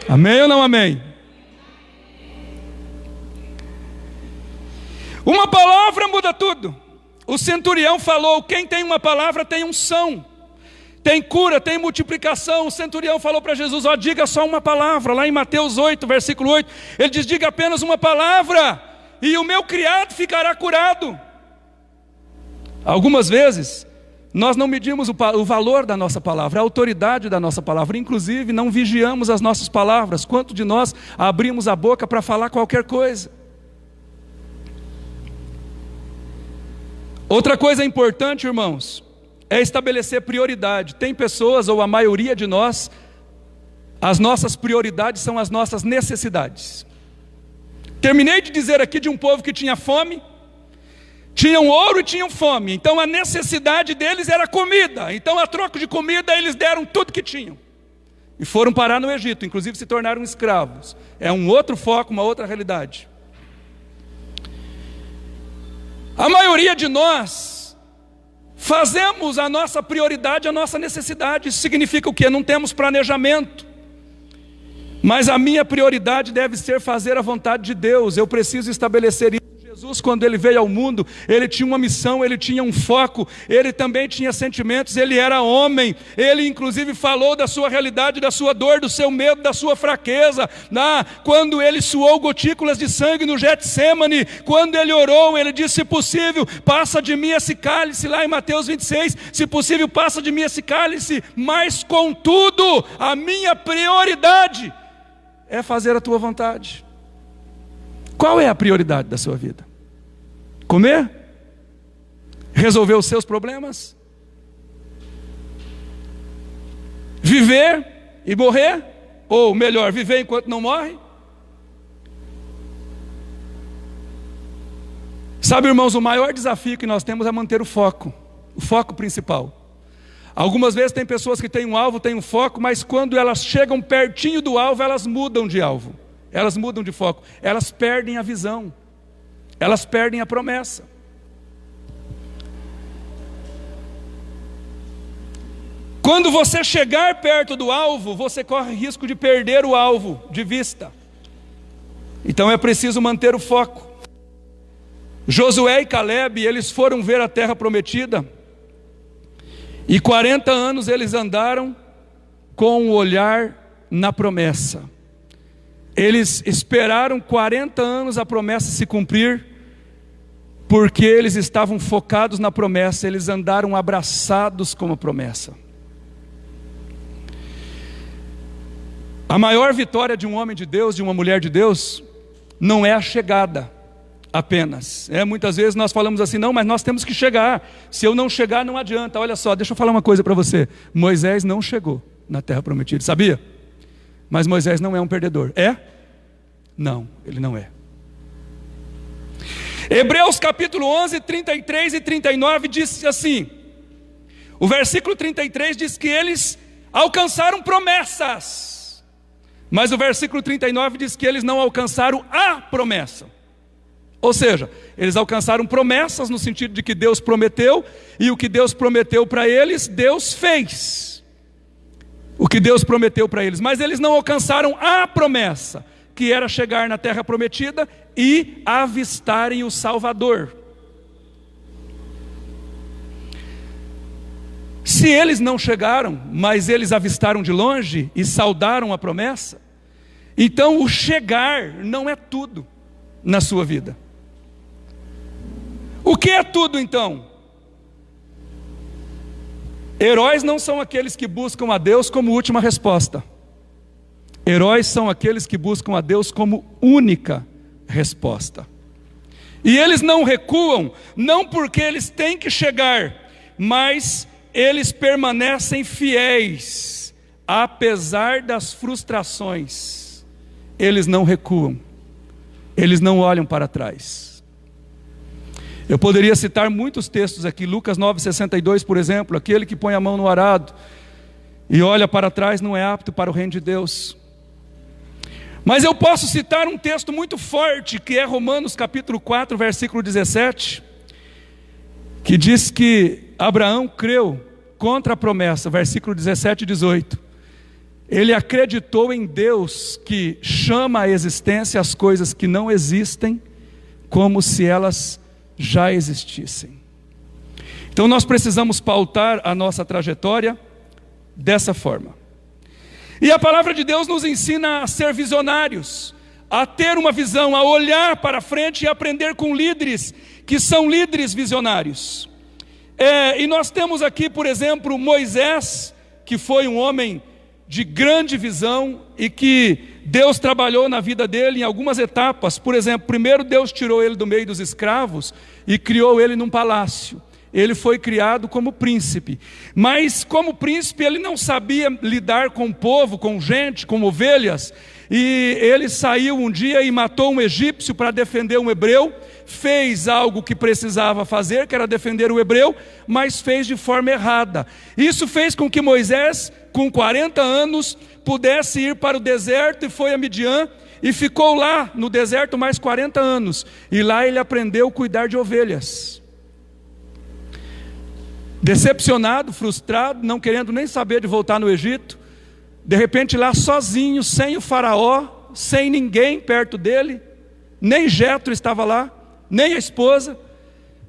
Amém ou não amém? Uma palavra muda tudo. O centurião falou: quem tem uma palavra tem unção, tem cura, tem multiplicação. O centurião falou para Jesus: diga só uma palavra. Lá em Mateus 8, versículo 8, ele diz: diga apenas uma palavra e o meu criado ficará curado. Algumas vezes nós não medimos o valor da nossa palavra, a autoridade da nossa palavra, inclusive não vigiamos as nossas palavras. Quanto de nós abrimos a boca para falar qualquer coisa? Outra coisa importante, irmãos, é estabelecer prioridade. Tem pessoas, ou a maioria de nós, as nossas prioridades são as nossas necessidades. Terminei de dizer aqui de um povo que tinha fome, tinham ouro e tinham fome. Então a necessidade deles era comida. Então a troco de comida eles deram tudo que tinham. E foram parar no Egito, inclusive se tornaram escravos. É um outro foco, uma outra realidade. A maioria de nós fazemos a nossa prioridade, a nossa necessidade. Isso significa o quê? Não temos planejamento. Mas a minha prioridade deve ser fazer a vontade de Deus. Eu preciso estabelecer isso. Jesus, quando ele veio ao mundo, ele tinha uma missão, ele tinha um foco, ele também tinha sentimentos, ele era homem, ele inclusive falou da sua realidade, da sua dor, do seu medo, da sua fraqueza, quando ele suou gotículas de sangue no Getsemane, quando ele orou, ele disse: se possível, passa de mim esse cálice, lá em Mateus 26, se possível, passa de mim esse cálice, mas contudo, a minha prioridade é fazer a tua vontade. Qual é a prioridade da sua vida? Comer? Resolver os seus problemas? Viver e morrer? Ou melhor, viver enquanto não morre? Sabe, irmãos, o maior desafio que nós temos é manter o foco principal. Algumas vezes tem pessoas que têm um alvo, têm um foco, mas quando elas chegam pertinho do alvo, elas mudam de alvo. Elas mudam de foco, elas perdem a visão, elas perdem a promessa. Quando você chegar perto do alvo, você corre risco de perder o alvo de vista. Então é preciso manter o foco. Josué e Caleb, eles foram ver a terra prometida, e 40 anos eles andaram com o olhar na promessa. Eles esperaram 40 anos a promessa se cumprir, porque eles estavam focados na promessa, eles andaram abraçados com a promessa. A maior vitória de um homem de Deus, de uma mulher de Deus, não é a chegada apenas. Muitas vezes nós falamos assim: não, mas nós temos que chegar, se eu não chegar não adianta. Olha só, deixa eu falar uma coisa para você. Moisés não chegou na terra prometida, sabia? Mas Moisés não é um perdedor. É? Não, ele não é. Hebreus capítulo 11, 33 e 39 diz assim, o versículo 33 diz que eles alcançaram promessas, mas o versículo 39 diz que eles não alcançaram a promessa. Ou seja, eles alcançaram promessas no sentido de que Deus prometeu, e o que Deus prometeu para eles, Deus fez. O que Deus prometeu para eles, mas eles não alcançaram a promessa, que era chegar na terra prometida e avistarem o Salvador. Se eles não chegaram, mas eles avistaram de longe e saudaram a promessa, então o chegar não é tudo na sua vida. O que é tudo então? Heróis não são aqueles que buscam a Deus como última resposta. Heróis são aqueles que buscam a Deus como única resposta. E eles não recuam, não porque eles têm que chegar, mas eles permanecem fiéis, apesar das frustrações. Eles não recuam, eles não olham para trás. Eu poderia citar muitos textos aqui, Lucas 9,62, por exemplo, aquele que põe a mão no arado e olha para trás não é apto para o reino de Deus. Mas eu posso citar um texto muito forte, que é Romanos capítulo 4, versículo 17, que diz que Abraão creu contra a promessa, versículo 17 e 18. Ele acreditou em Deus, que chama à existência as coisas que não existem, como se elas já existissem. Então nós precisamos pautar a nossa trajetória dessa forma. E a palavra de Deus nos ensina a ser visionários, a ter uma visão, a olhar para frente e aprender com líderes que são líderes visionários. E nós temos aqui, por exemplo, Moisés, que foi um homem de grande visão e que Deus trabalhou na vida dele em algumas etapas. Por exemplo, primeiro Deus tirou ele do meio dos escravos e criou ele num palácio. Ele foi criado como príncipe, mas como príncipe ele não sabia lidar com o povo, com gente, com ovelhas, e ele saiu um dia e matou um egípcio para defender um hebreu, fez algo que precisava fazer, que era defender o hebreu, mas fez de forma errada. Isso fez com que Moisés, com 40 anos, pudesse ir para o deserto, e foi a Midian, e ficou lá no deserto mais 40 anos, e lá ele aprendeu a cuidar de ovelhas. decepcionado, frustrado, não querendo nem saber de voltar no Egito, de repente lá sozinho, sem o faraó, sem ninguém perto dele, nem Jetro estava lá, nem a esposa.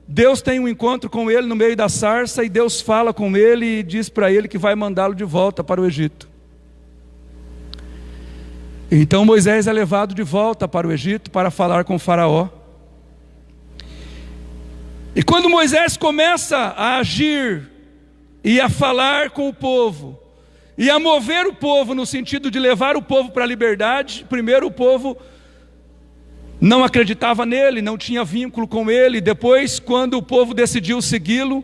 Deus tem um encontro com ele no meio da sarça, e Deus fala com ele e diz para ele que vai mandá-lo de volta para o Egito. Então Moisés é levado de volta para o Egito para falar com o faraó. E quando Moisés começa a agir e a falar com o povo, e a mover o povo no sentido de levar o povo para a liberdade, primeiro o povo não acreditava nele, não tinha vínculo com ele. Depois, quando o povo decidiu segui-lo,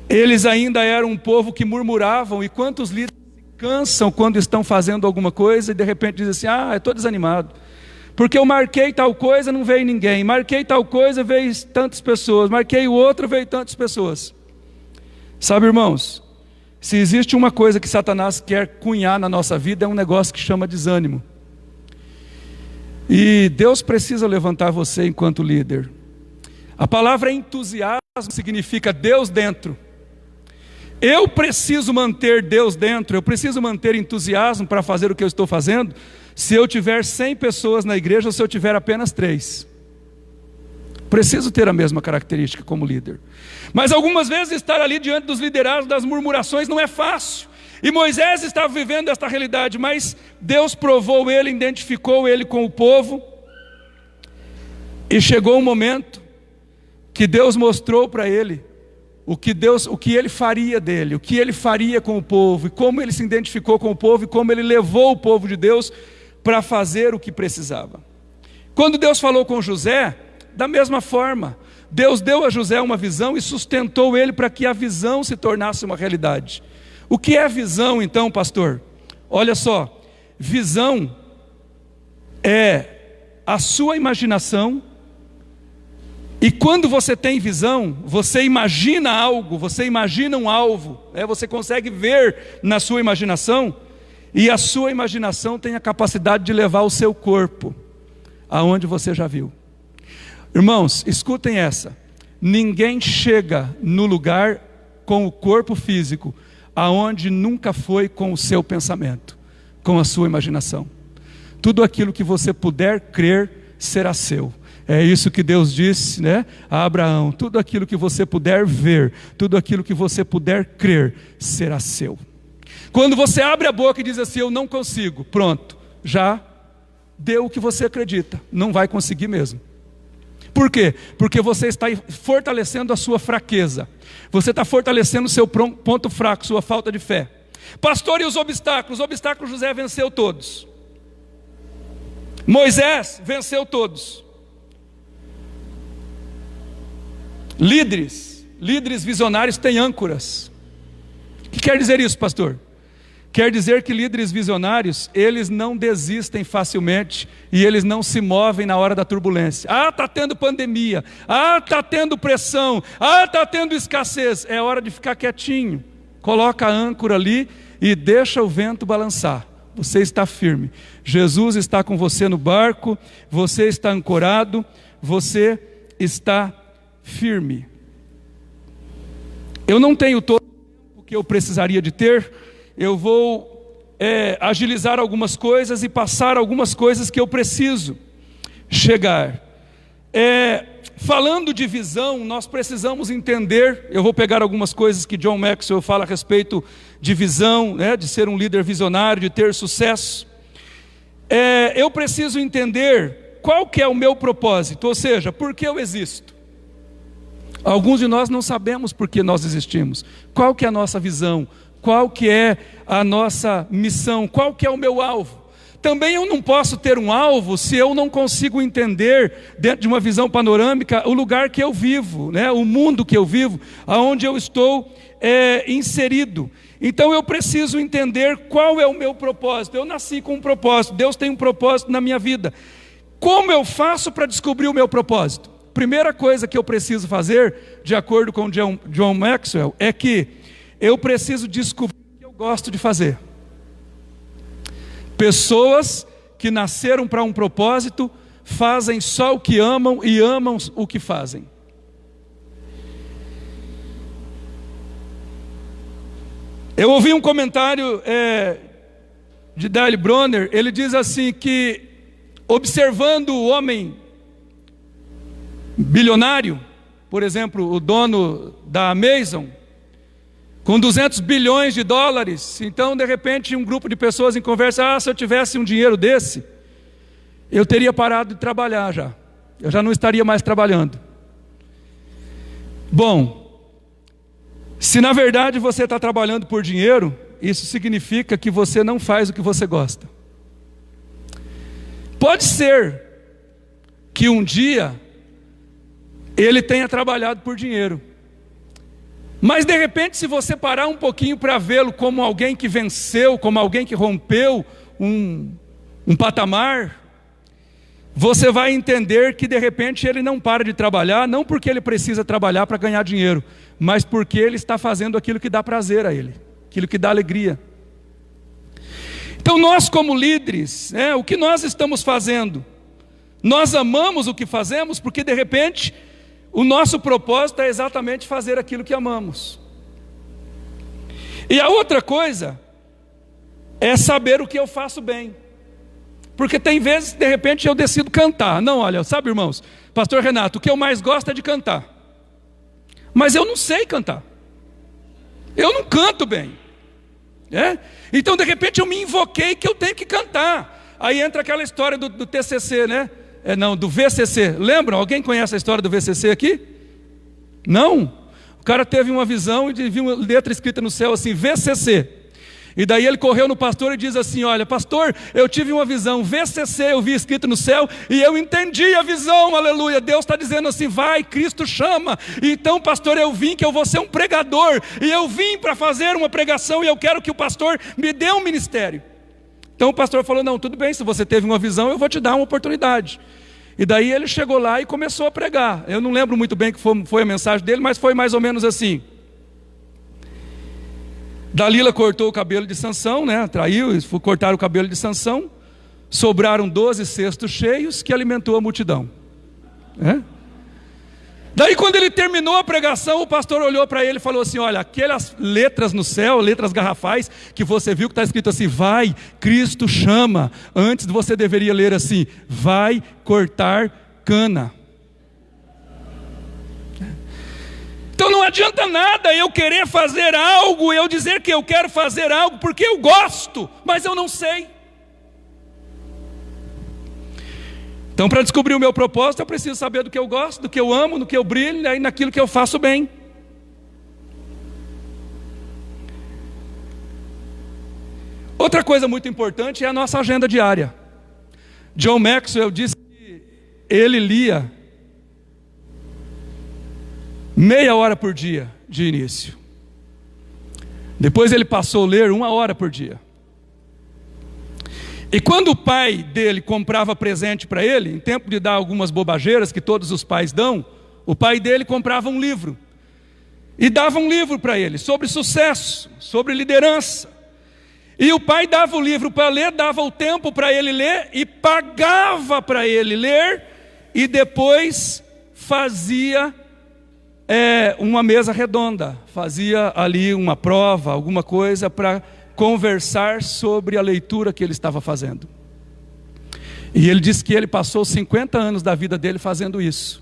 eles ainda eram um povo que murmuravam. E quantos líderes se cansam quando estão fazendo alguma coisa e de repente dizem assim: eu estou desanimado, porque eu marquei tal coisa, não veio ninguém, marquei tal coisa, veio tantas pessoas, marquei o outro, veio tantas pessoas. Sabe, irmãos, se existe uma coisa que Satanás quer cunhar na nossa vida, é um negócio que chama desânimo. E Deus precisa levantar você enquanto líder. A palavra entusiasmo significa Deus dentro. Eu preciso manter Deus dentro, eu preciso manter entusiasmo para fazer o que eu estou fazendo, se eu tiver 100 pessoas na igreja ou se eu tiver apenas 3. Preciso ter a mesma característica como líder. Mas algumas vezes estar ali diante dos liderados, das murmurações, não é fácil. E Moisés estava vivendo esta realidade, mas Deus provou ele, identificou ele com o povo. E chegou um momento que Deus mostrou para ele o que ele faria dele, o que ele faria com o povo, e como ele se identificou com o povo, e como ele levou o povo de Deus para fazer o que precisava. Quando Deus falou com José, da mesma forma, Deus deu a José uma visão e sustentou ele para que a visão se tornasse uma realidade. O que é visão então, pastor? Olha só, visão é a sua imaginação, e quando você tem visão, você imagina algo, você imagina um alvo, você consegue ver na sua imaginação, e a sua imaginação tem a capacidade de levar o seu corpo aonde você já viu. Irmãos, escutem essa: ninguém chega no lugar com o corpo físico aonde nunca foi com o seu pensamento, com a sua imaginação. Tudo aquilo que você puder crer será seu. É isso que Deus disse, a Abraão: tudo aquilo que você puder ver, tudo aquilo que você puder crer será seu. Quando você abre a boca e diz assim: eu não consigo, pronto, já deu o que você acredita, não vai conseguir mesmo. Por quê? Porque você está fortalecendo a sua fraqueza, você está fortalecendo o seu ponto fraco, sua falta de fé. Pastor, e os obstáculos? Os obstáculos José venceu todos, Moisés venceu todos. Líderes visionários têm âncoras. O que quer dizer isso, pastor? Quer dizer que líderes visionários, eles não desistem facilmente e eles não se movem na hora da turbulência. Está tendo pandemia, está tendo pressão, está tendo escassez. É hora de ficar quietinho. Coloca a âncora ali e deixa o vento balançar. Você está firme. Jesus está com você no barco, você está ancorado, você está firme. Eu não tenho todo o tempo que eu precisaria de ter. Eu vou agilizar algumas coisas e passar algumas coisas que eu preciso chegar. Falando de visão, nós precisamos entender, eu vou pegar algumas coisas que John Maxwell fala a respeito de visão, de ser um líder visionário, de ter sucesso. Eu preciso entender qual que é o meu propósito, ou seja, por que eu existo. Alguns de nós não sabemos por que nós existimos. Qual que é a nossa visão? Qual que é a nossa missão? Qual que é o meu alvo? Também eu não posso ter um alvo se eu não consigo entender, dentro de uma visão panorâmica, o lugar que eu vivo, o mundo que eu vivo, aonde eu estou inserido. Então eu preciso entender qual é o meu propósito. Eu nasci com um propósito, Deus tem um propósito na minha vida. Como eu faço para descobrir o meu propósito? Primeira coisa que eu preciso fazer, de acordo com John Maxwell, é que eu preciso descobrir o que eu gosto de fazer. Pessoas que nasceram para um propósito fazem só o que amam e amam o que fazem. Eu ouvi um comentário de Dale Bronner. Ele diz assim que, observando o homem bilionário, por exemplo, o dono da Amazon, com 200 bilhões de dólares, então de repente um grupo de pessoas em conversa, se eu tivesse um dinheiro desse, eu teria parado de trabalhar já, eu já não estaria mais trabalhando. Bom, se na verdade você está trabalhando por dinheiro, isso significa que você não faz o que você gosta. Pode ser que um dia ele tenha trabalhado por dinheiro, mas de repente, se você parar um pouquinho para vê-lo como alguém que venceu, como alguém que rompeu um patamar, você vai entender que de repente ele não para de trabalhar, não porque ele precisa trabalhar para ganhar dinheiro, mas porque ele está fazendo aquilo que dá prazer a ele, aquilo que dá alegria. Então nós como líderes, o que nós estamos fazendo? Nós amamos o que fazemos porque de repente o nosso propósito é exatamente fazer aquilo que amamos. E a outra coisa é saber o que eu faço bem. Porque tem vezes, de repente, eu decido cantar. Não, olha, sabe, irmãos, pastor Renato, o que eu mais gosto é de cantar. Mas eu não sei cantar. Eu não canto bem. Então, de repente, eu me invoquei que eu tenho que cantar. Aí entra aquela história do TCC, né? Do VCC. Lembram? Alguém conhece a história do VCC aqui? Não? O cara teve uma visão e viu uma letra escrita no céu assim, VCC. E daí ele correu no pastor e diz assim, olha, pastor, eu tive uma visão, VCC, eu vi escrito no céu, e eu entendi a visão, aleluia, Deus está dizendo assim, vai, Cristo chama, então pastor, eu vim que eu vou ser um pregador, e eu vim para fazer uma pregação, e eu quero que o pastor me dê um ministério. Então o pastor falou, não, tudo bem, se você teve uma visão, eu vou te dar uma oportunidade. E daí ele chegou lá e começou a pregar. Eu não lembro muito bem que foi a mensagem dele, mas foi mais ou menos assim. Dalila cortou o cabelo de Sansão, traiu, cortaram o cabelo de Sansão, sobraram 12 cestos cheios que alimentou a multidão. Daí quando ele terminou a pregação, o pastor olhou para ele e falou assim, olha, aquelas letras no céu, letras garrafais, que você viu que está escrito assim, vai, Cristo chama, antes você deveria ler assim, vai cortar cana. Então não adianta nada eu querer fazer algo, eu dizer que eu quero fazer algo porque eu gosto, mas eu não sei. Então para descobrir o meu propósito eu preciso saber do que eu gosto, do que eu amo, do que eu brilho e naquilo que eu faço bem. Outra coisa muito importante é a nossa agenda diária. John Maxwell disse que ele lia meia hora por dia de início. Depois ele passou a ler 1 hora por dia. E quando o pai dele comprava presente para ele, em tempo de dar algumas bobageiras que todos os pais dão, o pai dele comprava um livro. E dava um livro para ele, sobre sucesso, sobre liderança. E o pai dava o livro para ler, dava o tempo para ele ler e pagava para ele ler. E depois fazia uma mesa redonda, fazia ali uma prova, alguma coisa para conversar sobre a leitura que ele estava fazendo. E ele disse que ele passou 50 anos da vida dele fazendo isso.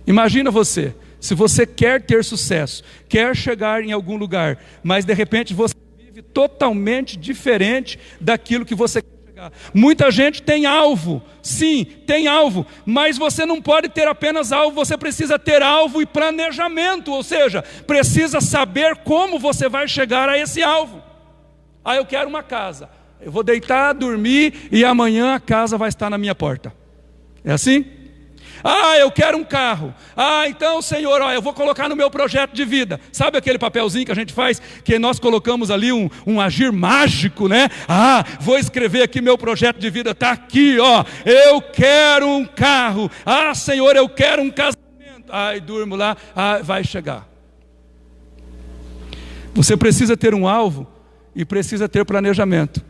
Imagina você, se você quer ter sucesso, quer chegar em algum lugar, mas de repente você vive totalmente diferente daquilo que você quer chegar. Muita gente tem alvo, sim, tem alvo, mas você não pode ter apenas alvo, você precisa ter alvo e planejamento, ou seja, precisa saber como você vai chegar a esse alvo. Eu quero uma casa, eu vou deitar, dormir e amanhã a casa vai estar na minha porta. É assim? Eu quero um carro. Então, Senhor, eu vou colocar no meu projeto de vida. Sabe aquele papelzinho que a gente faz, que nós colocamos ali um agir mágico, né? Vou escrever aqui meu projeto de vida, está aqui, eu quero um carro. Senhor, eu quero um casamento. E durmo lá, vai chegar. Você precisa ter um alvo e precisa ter planejamento.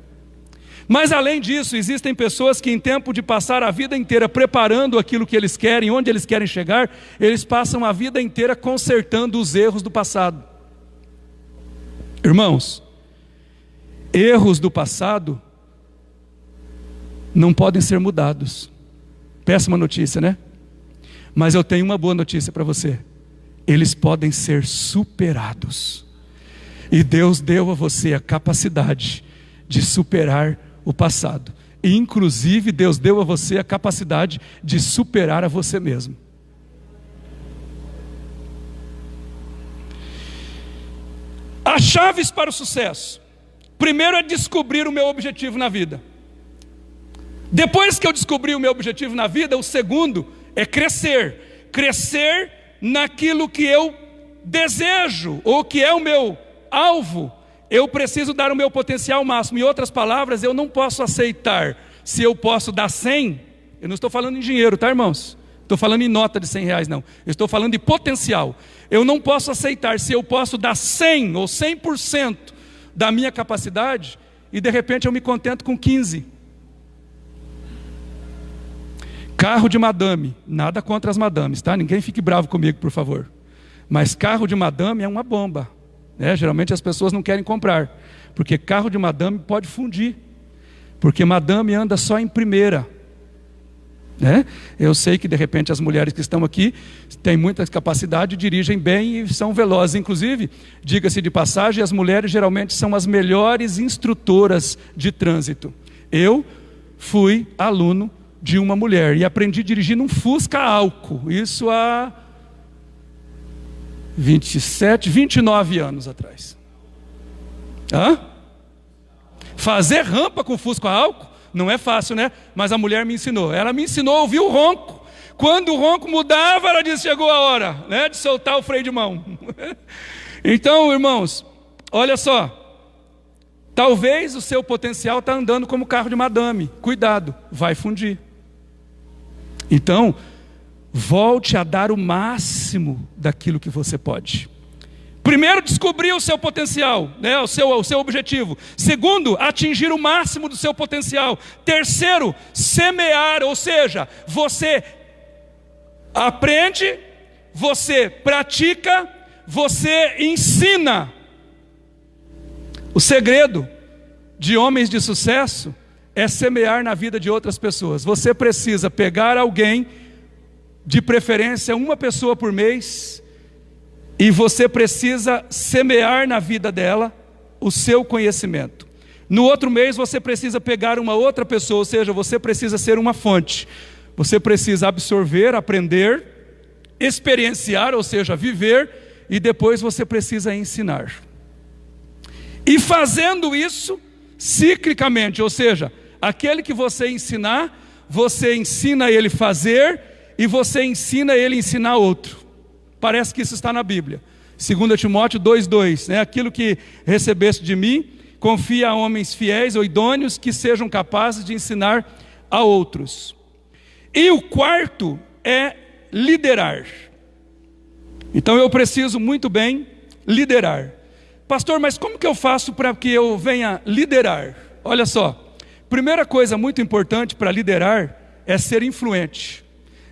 Mas além disso, existem pessoas que em tempo de passar a vida inteira preparando aquilo que eles querem, onde eles querem chegar, eles passam a vida inteira consertando os erros do passado. Irmãos, Erros do passado não podem ser mudados. Péssima notícia, né? Mas eu tenho uma boa notícia para você. Eles podem ser superados. E Deus deu a você a capacidade de superar o passado. E inclusive Deus deu a você a capacidade de superar a você mesmo. As chaves para o sucesso. Primeiro é descobrir o meu objetivo na vida. Depois que eu descobri o meu objetivo na vida, o segundo é crescer. Crescer naquilo que eu desejo, ou que é o meu alvo. Eu preciso dar o meu potencial máximo. Em outras palavras, eu não posso aceitar se eu posso dar 100. Eu não estou falando em dinheiro, tá, irmãos? Estou falando em nota de 100 reais, não. Eu estou falando de potencial. Eu não posso aceitar se eu posso dar 100 ou 100% da minha capacidade e de repente eu me contento com 15. Carro de madame, nada contra as madames, tá? Ninguém fique bravo comigo, por favor. Mas carro de madame é uma bomba, né? Geralmente as pessoas não querem comprar, porque carro de madame pode fundir, porque madame anda só em primeira, né? Eu sei que de repente as mulheres que estão aqui têm muita capacidade, dirigem bem e são velozes. Inclusive, diga-se de passagem, as mulheres geralmente são as melhores instrutoras de trânsito. Eu fui aluno de uma mulher e aprendi a dirigir num Fusca álcool, isso há 29 anos atrás. Fazer rampa com Fusca álcool não é fácil, né? Mas a mulher me ensinou. Ela me ensinou a ouvir o ronco. Quando o ronco mudava, ela disse: chegou a hora, né, de soltar o freio de mão. Então, irmãos, olha só. Talvez o seu potencial está andando como carro de madame. Cuidado, vai fundir. Então, volte a dar o máximo daquilo que você pode. Primeiro, descobrir o seu potencial, né? o seu objetivo. Segundo, atingir o máximo do seu potencial. Terceiro, semear, ou seja, você aprende, você pratica, você ensina. O segredo de homens de sucesso é semear na vida de outras pessoas. Você precisa pegar alguém, de preferência uma pessoa por mês, e você precisa semear na vida dela o seu conhecimento. No outro mês você precisa pegar uma outra pessoa, ou seja, você precisa ser uma fonte. Você precisa absorver, aprender, experienciar, ou seja, viver, e depois você precisa ensinar. E fazendo isso ciclicamente, ou seja, aquele que você ensinar, você ensina ele a fazer e você ensina ele a ensinar outro. Parece que isso está na Bíblia. 2 Timóteo 2,2, né? Aquilo que recebeste de mim, confia a homens fiéis ou idôneos que sejam capazes de ensinar a outros. E o quarto é liderar. Então eu preciso muito bem liderar. Pastor, mas como que eu faço para que eu venha liderar? Olha só, primeira coisa muito importante para liderar é ser influente.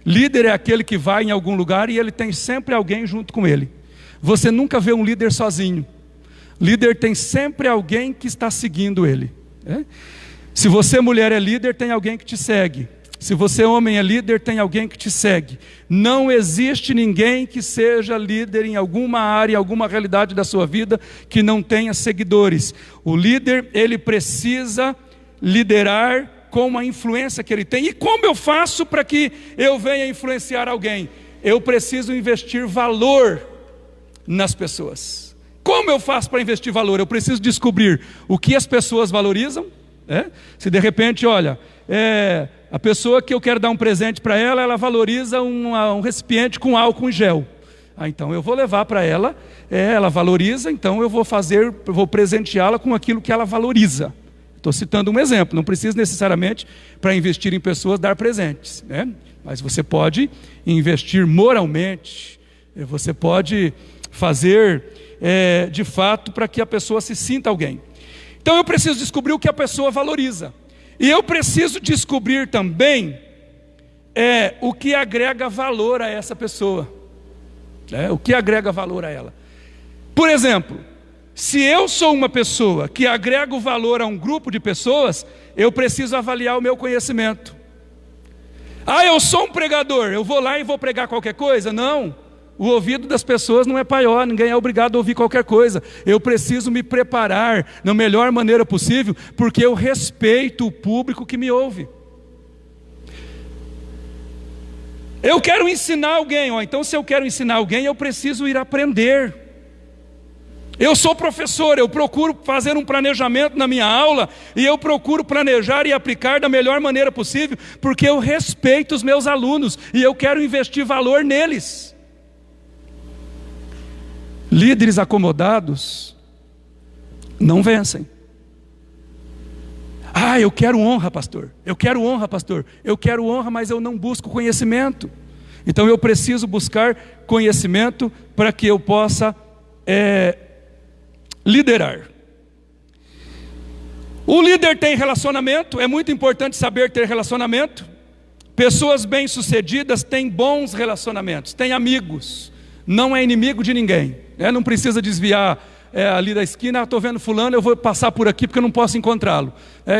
Líder é aquele que vai em algum lugar e ele tem sempre alguém junto com ele. Você nunca vê um líder sozinho. Líder tem sempre alguém que está seguindo ele. Se você mulher é líder, tem alguém que te segue. Se você homem é líder, tem alguém que te segue. Não existe ninguém que seja líder em alguma área, em alguma realidade da sua vida, que não tenha seguidores. O líder, ele precisa liderar com a influência que ele tem. E como eu faço para que eu venha influenciar alguém? Eu preciso investir valor nas pessoas. Como eu faço para investir valor? Eu preciso descobrir o que as pessoas valorizam. Se de repente, olha, a pessoa que eu quero dar um presente para ela, ela valoriza um recipiente com álcool em gel. Então eu vou levar para ela, ela valoriza, então eu vou presenteá-la com aquilo que ela valoriza. Estou citando um exemplo, não precisa necessariamente para investir em pessoas dar presentes, né? Mas você pode investir moralmente, você pode fazer de fato para que a pessoa se sinta alguém. Então eu preciso descobrir o que a pessoa valoriza. E eu preciso descobrir também o que agrega valor a essa pessoa. O que agrega valor a ela. Por exemplo, se eu sou uma pessoa que agrego valor a um grupo de pessoas, eu preciso avaliar o meu conhecimento. Eu sou um pregador, eu vou lá e vou pregar qualquer coisa? Não, o ouvido das pessoas não é paiol, ninguém é obrigado a ouvir qualquer coisa. Eu preciso me preparar da melhor maneira possível, porque eu respeito o público que me ouve. Eu quero ensinar alguém, então se eu quero ensinar alguém, eu preciso ir aprender. Eu sou professor, eu procuro fazer um planejamento na minha aula, e eu procuro planejar e aplicar da melhor maneira possível, porque eu respeito os meus alunos, e eu quero investir valor neles. Líderes acomodados não vencem. Eu quero honra, pastor. Eu quero honra, pastor. Eu quero honra, mas eu não busco conhecimento. Então eu preciso buscar conhecimento para que eu possa liderar. O líder tem relacionamento, é muito importante saber ter relacionamento. Pessoas bem-sucedidas têm bons relacionamentos, têm amigos, não é inimigo de ninguém. Não precisa desviar ali da esquina, estou vendo fulano, eu vou passar por aqui porque eu não posso encontrá-lo.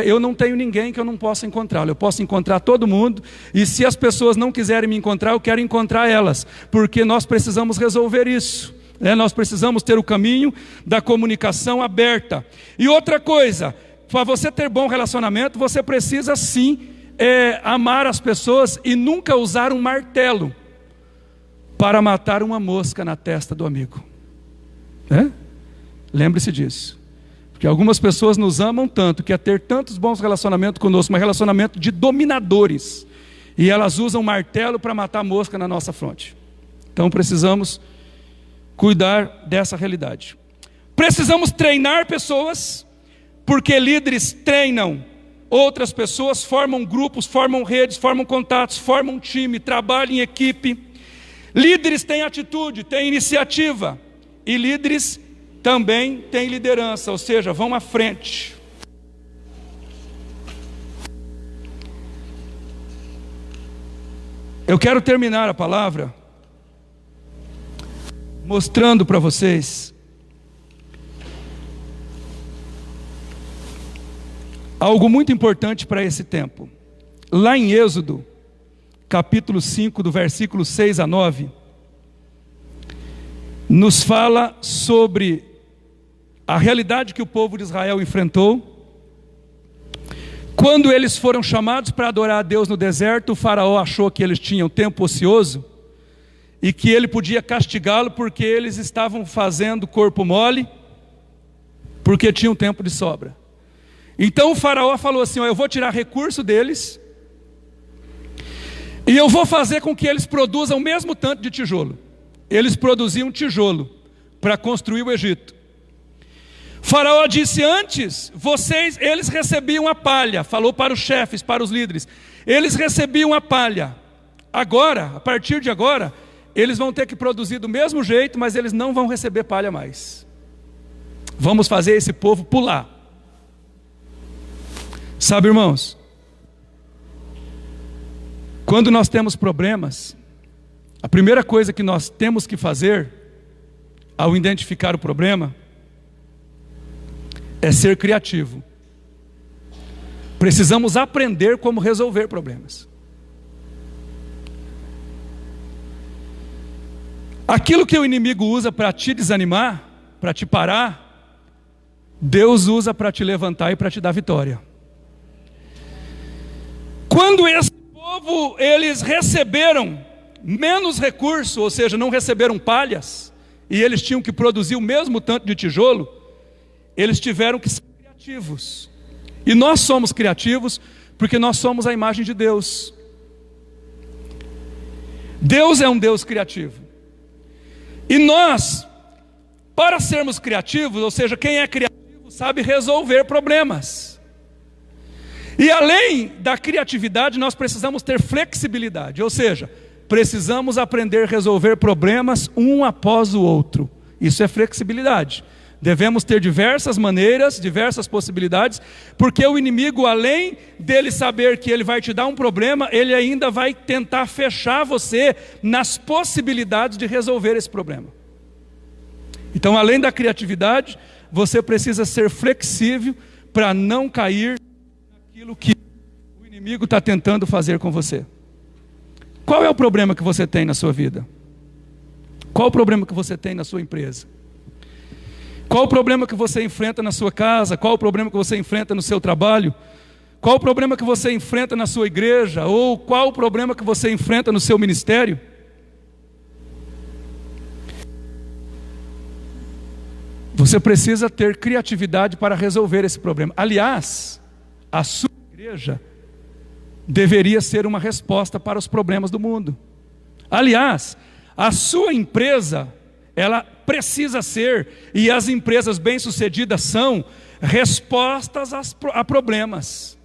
Eu não tenho ninguém que eu não possa encontrá-lo, eu posso encontrar todo mundo, e se as pessoas não quiserem me encontrar, eu quero encontrar elas, porque nós precisamos resolver isso. Nós precisamos ter o caminho da comunicação aberta. E outra coisa, para você ter bom relacionamento, você precisa sim amar as pessoas e nunca usar um martelo para matar uma mosca na testa do amigo. Lembre-se disso, porque algumas pessoas nos amam tanto, quer ter tantos bons relacionamentos conosco, mas relacionamento de dominadores, e elas usam martelo para matar a mosca na nossa fronte. Então precisamos cuidar dessa realidade. Precisamos treinar pessoas, porque líderes treinam outras pessoas, formam grupos, formam redes, formam contatos, formam time, trabalham em equipe. Líderes têm atitude, têm iniciativa, e líderes também têm liderança, ou seja, vão à frente. Eu quero terminar a palavra mostrando para vocês algo muito importante para esse tempo. Lá em Êxodo, capítulo 5, do versículo 6 a 9, nos fala sobre a realidade que o povo de Israel enfrentou. Quando eles foram chamados para adorar a Deus no deserto, o faraó achou que eles tinham tempo ocioso e que ele podia castigá-lo porque eles estavam fazendo corpo mole, porque tinham tempo de sobra. Então o faraó falou assim: eu vou tirar recurso deles e eu vou fazer com que eles produzam o mesmo tanto de tijolo. Eles produziam tijolo para construir o Egito. Faraó disse: antes, eles recebiam a palha. Falou para os chefes, para os líderes: eles recebiam a palha. Agora, a partir de agora, eles vão ter que produzir do mesmo jeito, mas eles não vão receber palha mais. Vamos fazer esse povo pular. Sabe, irmãos, quando nós temos problemas, a primeira coisa que nós temos que fazer, ao identificar o problema, é ser criativo. Precisamos aprender como resolver problemas. Aquilo que o inimigo usa para te desanimar, para te parar, Deus usa para te levantar e para te dar vitória. Quando esse povo, eles receberam menos recurso, ou seja, não receberam palhas, e eles tinham que produzir o mesmo tanto de tijolo, eles tiveram que ser criativos. E nós somos criativos porque nós somos a imagem de Deus. Deus é um Deus criativo. E nós, para sermos criativos, ou seja, quem é criativo sabe resolver problemas. E além da criatividade, nós precisamos ter flexibilidade, ou seja, precisamos aprender a resolver problemas um após o outro. Isso é flexibilidade. Devemos ter diversas maneiras, diversas possibilidades, porque o inimigo, além dele saber que ele vai te dar um problema, ele ainda vai tentar fechar você nas possibilidades de resolver esse problema. Então, além da criatividade, você precisa ser flexível para não cair naquilo que o inimigo está tentando fazer com você. Qual é o problema que você tem na sua vida? Qual o problema que você tem na sua empresa? Qual o problema que você enfrenta na sua casa? Qual o problema que você enfrenta no seu trabalho? Qual o problema que você enfrenta na sua igreja? Ou qual o problema que você enfrenta no seu ministério? Você precisa ter criatividade para resolver esse problema. Aliás, a sua igreja deveria ser uma resposta para os problemas do mundo. Aliás, a sua empresa, ela precisa ser, e as empresas bem-sucedidas são, respostas a problemas.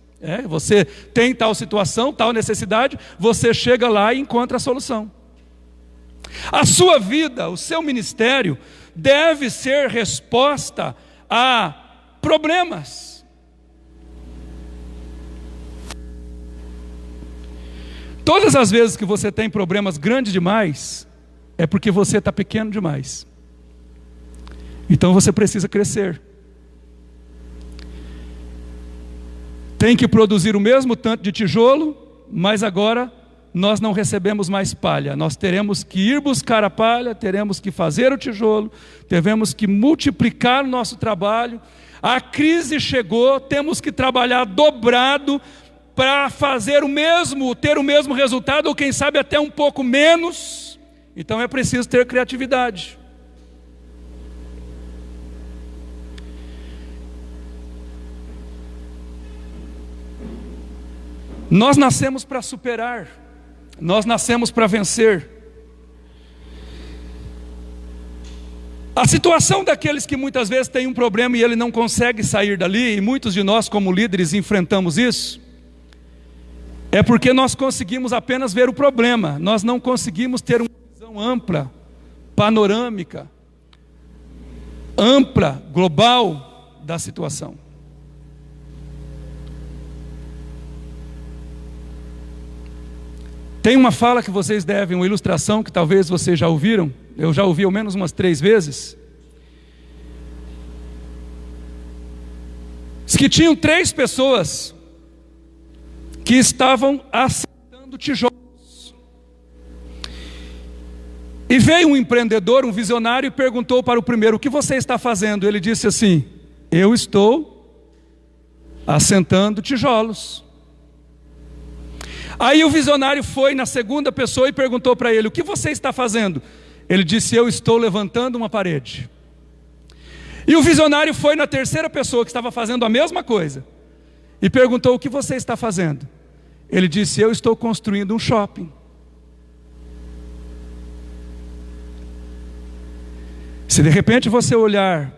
Você tem tal situação, tal necessidade, você chega lá e encontra a solução. A sua vida, o seu ministério, deve ser resposta a problemas. Todas as vezes que você tem problemas grandes demais, é porque você está pequeno demais. Então você precisa crescer. Tem que produzir o mesmo tanto de tijolo, mas agora nós não recebemos mais palha. Nós teremos que ir buscar a palha, teremos que fazer o tijolo, teremos que multiplicar o nosso trabalho. A crise chegou, temos que trabalhar dobrado para fazer o mesmo, ter o mesmo resultado, ou quem sabe até um pouco menos. Então é preciso ter criatividade. Nós nascemos para superar, nós nascemos para vencer. A situação daqueles que muitas vezes têm um problema e ele não consegue sair dali, e muitos de nós como líderes enfrentamos isso, é porque nós conseguimos apenas ver o problema, nós não conseguimos ter uma visão ampla, panorâmica, ampla, global da situação. Tem uma fala que vocês devem, uma ilustração que talvez vocês já ouviram, eu já ouvi ao menos umas 3 vezes. Diz que tinham 3 pessoas que estavam assentando tijolos. E veio um empreendedor, um visionário, e perguntou para o primeiro: o que você está fazendo? Ele disse assim: eu estou assentando tijolos. Aí o visionário foi na segunda pessoa e perguntou para ele: o que você está fazendo? Ele disse: eu estou levantando uma parede. E o visionário foi na terceira pessoa que estava fazendo a mesma coisa e perguntou: o que você está fazendo? Ele disse: eu estou construindo um shopping. Se de repente você olhar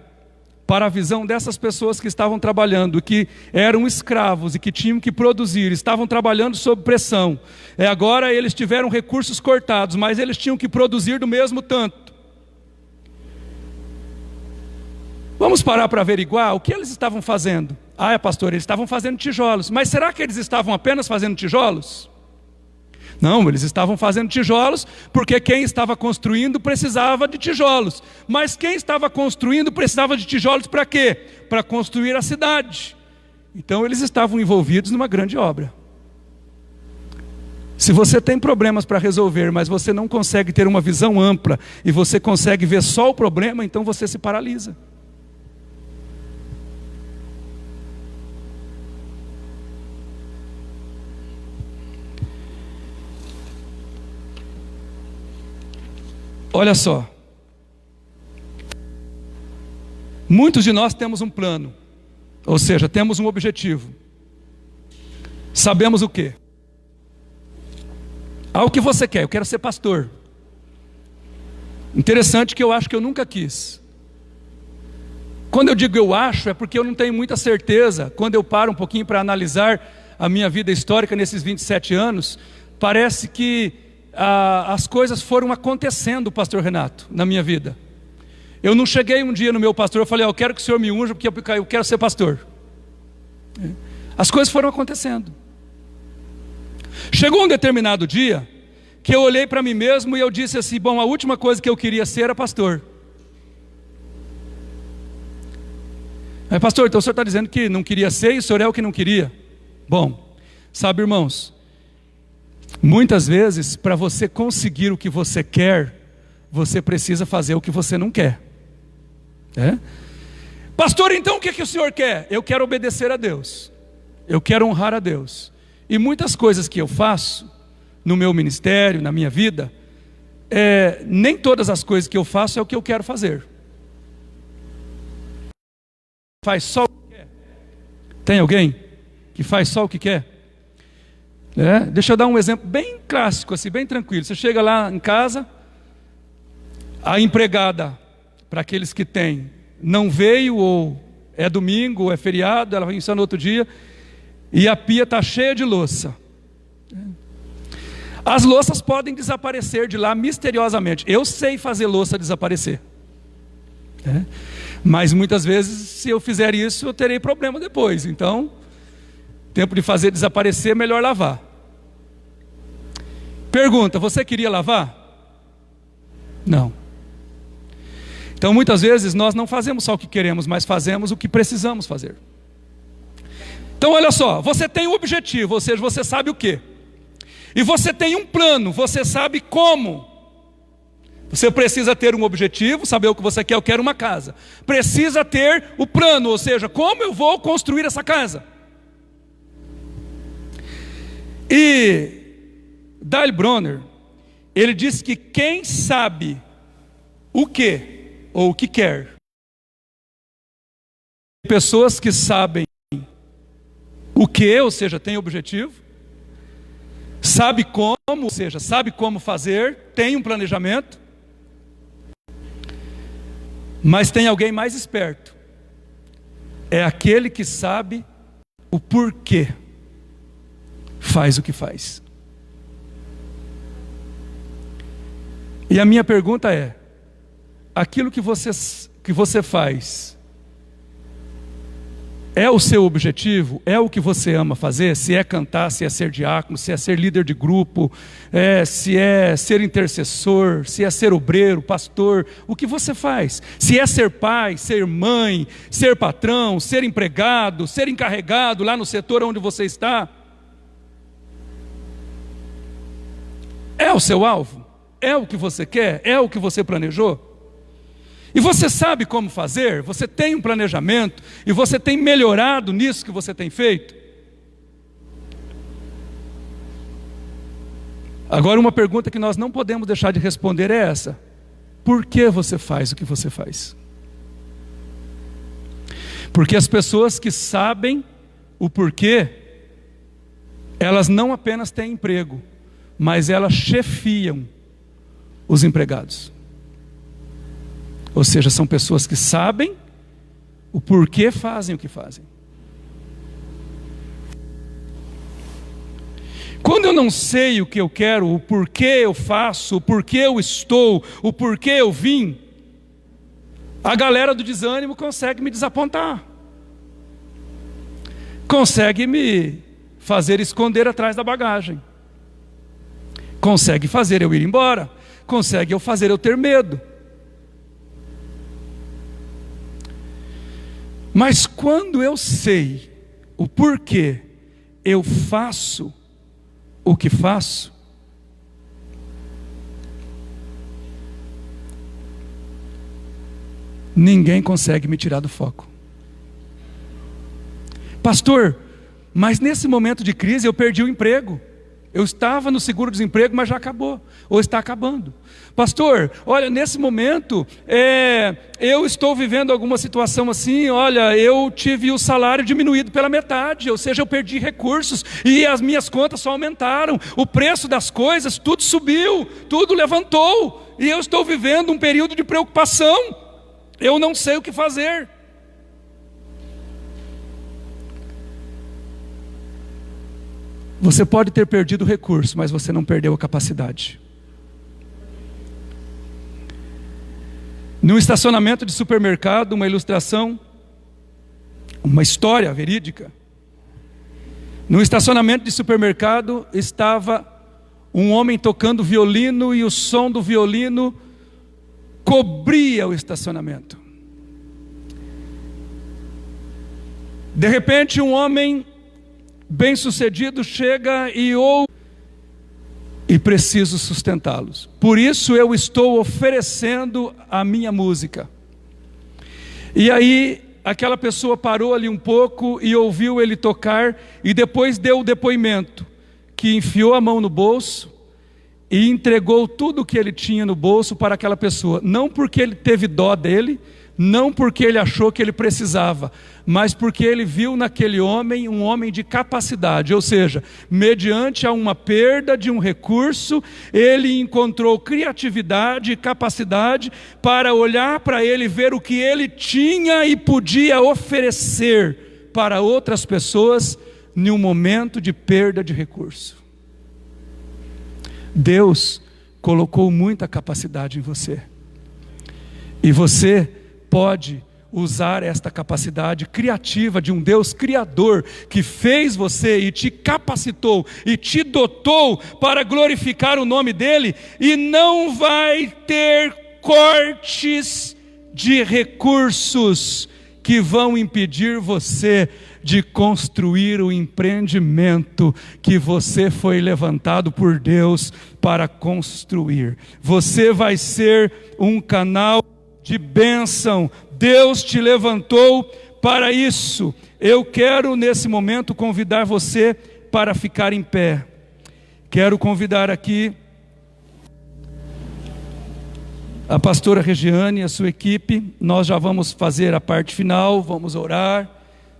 para a visão dessas pessoas que estavam trabalhando, que eram escravos e que tinham que produzir, estavam trabalhando sob pressão, agora eles tiveram recursos cortados, mas eles tinham que produzir do mesmo tanto. Vamos parar para averiguar o que eles estavam fazendo. Pastor, eles estavam fazendo tijolos. Mas será que eles estavam apenas fazendo tijolos? Não, eles estavam fazendo tijolos porque quem estava construindo precisava de tijolos. Mas quem estava construindo precisava de tijolos para quê? Para construir a cidade. Então eles estavam envolvidos numa grande obra. Se você tem problemas para resolver, mas você não consegue ter uma visão ampla e você consegue ver só o problema, então você se paralisa. Olha só, muitos de nós temos um plano, ou seja, temos um objetivo, sabemos o quê? O que você quer? Eu quero ser pastor. Interessante que eu acho que eu nunca quis. Quando eu digo eu acho, é porque eu não tenho muita certeza. Quando eu paro um pouquinho para analisar a minha vida histórica nesses 27 anos, parece que as coisas foram acontecendo, pastor Renato, na minha vida. Eu não cheguei um dia no meu pastor e falei: eu quero que o senhor me unja porque eu quero ser pastor. As coisas foram acontecendo. Chegou um determinado dia que eu olhei para mim mesmo e eu disse assim: bom, a última coisa que eu queria ser era pastor. Aí, pastor, então o senhor está dizendo que não queria ser e o senhor é o que não queria? Bom, sabe, irmãos, muitas vezes, para você conseguir o que você quer, você precisa fazer o que você não quer. Pastor, então o que o senhor quer? Eu quero obedecer a Deus, eu quero honrar a Deus. E muitas coisas que eu faço no meu ministério, na minha vida, nem todas as coisas que eu faço é o que eu quero fazer. Faz só o que quer. Tem alguém que faz só o que quer? Deixa eu dar um exemplo bem clássico, assim, bem tranquilo. Você chega lá em casa, a empregada, para aqueles que têm, não veio, ou é domingo, ou é feriado, ela vai só no outro dia, e a pia está cheia de louça. As louças podem desaparecer de lá misteriosamente. Eu sei fazer louça desaparecer. Mas muitas vezes, se eu fizer isso, eu terei problema depois. Então, tempo de fazer desaparecer, melhor lavar. Pergunta, você queria lavar? Não. Então muitas vezes nós não fazemos só o que queremos, mas fazemos o que precisamos fazer. Então olha só, você tem um objetivo, ou seja, você sabe o que. E você tem um plano, você sabe como. Você precisa ter um objetivo, saber o que você quer. Eu quero uma casa. Precisa ter o plano, ou seja, como eu vou construir essa casa. E Dale Bronner, ele diz que quem sabe o que ou o que quer, pessoas que sabem o que, ou seja, tem objetivo, sabe como, ou seja, sabe como fazer, tem um planejamento. Mas tem alguém mais esperto. É aquele que sabe o porquê faz o que faz. E a minha pergunta é: aquilo que você faz é o seu objetivo? É o que você ama fazer? Se é cantar, se é ser diácono, se é ser líder de grupo, se é ser intercessor, se é ser obreiro, pastor, o que você faz? Se é ser pai, ser mãe, ser patrão, ser empregado, ser encarregado lá no setor onde você está, é o seu alvo? É o que você quer? É o que você planejou? E você sabe como fazer? Você tem um planejamento? E você tem melhorado nisso que você tem feito? Agora, uma pergunta que nós não podemos deixar de responder é essa: por que você faz o que você faz? Porque as pessoas que sabem o porquê, elas não apenas têm emprego, mas elas chefiam os empregados. Ou seja, são pessoas que sabem o porquê fazem o que fazem. Quando eu não sei o que eu quero, o porquê eu faço, o porquê eu estou, o porquê eu vim, a galera do desânimo consegue me desapontar. Consegue me fazer esconder atrás da bagagem. Consegue fazer eu ir embora. Consegue fazer eu ter medo. Mas quando eu sei o porquê eu faço o que faço, ninguém consegue me tirar do foco. Pastor, mas nesse momento de crise eu perdi o emprego. Eu estava no seguro-desemprego, mas já acabou, ou está acabando. Pastor, olha, nesse momento, eu estou vivendo alguma situação assim, olha, eu tive o salário diminuído pela metade, ou seja, eu perdi recursos, e as minhas contas só aumentaram, o preço das coisas, tudo subiu, tudo levantou, e eu estou vivendo um período de preocupação, eu não sei o que fazer. Você pode ter perdido o recurso, mas você não perdeu a capacidade. No estacionamento de supermercado, uma ilustração, uma história verídica. No estacionamento de supermercado estava um homem tocando violino e o som do violino cobria o estacionamento. De repente, um homem bem-sucedido chega e preciso sustentá-los. Por isso eu estou oferecendo a minha música. E aí aquela pessoa parou ali um pouco e ouviu ele tocar, e depois deu o depoimento, que enfiou a mão no bolso e entregou tudo o que ele tinha no bolso para aquela pessoa. Não porque ele teve dó dele, não porque ele achou que ele precisava, mas porque ele viu naquele homem um homem de capacidade. Ou seja, mediante a uma perda de um recurso, ele encontrou criatividade e capacidade para olhar para ele, ver o que ele tinha e podia oferecer para outras pessoas em um momento de perda de recurso. Deus colocou muita capacidade em você, e você pode usar esta capacidade criativa de um Deus criador, que fez você e te capacitou e te dotou para glorificar o nome dele, e não vai ter cortes de recursos que vão impedir você de construir o empreendimento que você foi levantado por Deus para construir. Você vai ser um canal de bênção. Deus te levantou para isso. Eu quero nesse momento convidar você para ficar em pé. Quero convidar aqui a pastora Regiane e a sua equipe. Nós já vamos fazer a parte final, vamos orar.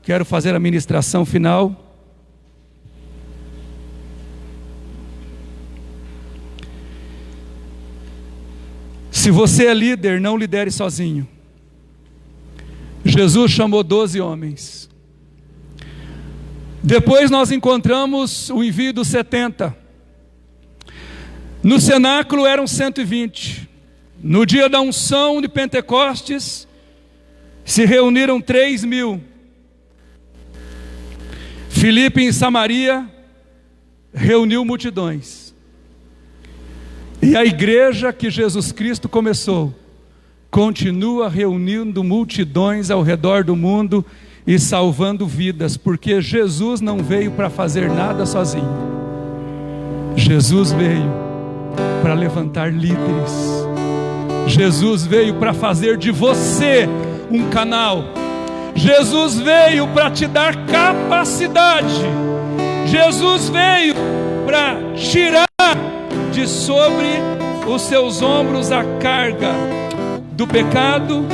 Quero fazer a ministração final. Se você é líder, não lidere sozinho. Jesus chamou 12 homens. Depois nós encontramos o envio dos 70. No cenáculo eram 120. No dia da unção de Pentecostes, se reuniram 3.000. Filipe em Samaria reuniu multidões. E a igreja que Jesus Cristo começou continua reunindo multidões ao redor do mundo e salvando vidas, porque Jesus não veio para fazer nada sozinho. Jesus veio para levantar líderes. Jesus veio para fazer de você um canal. Jesus veio para te dar capacidade. Jesus veio para tirar de sobre os seus ombros a carga do pecado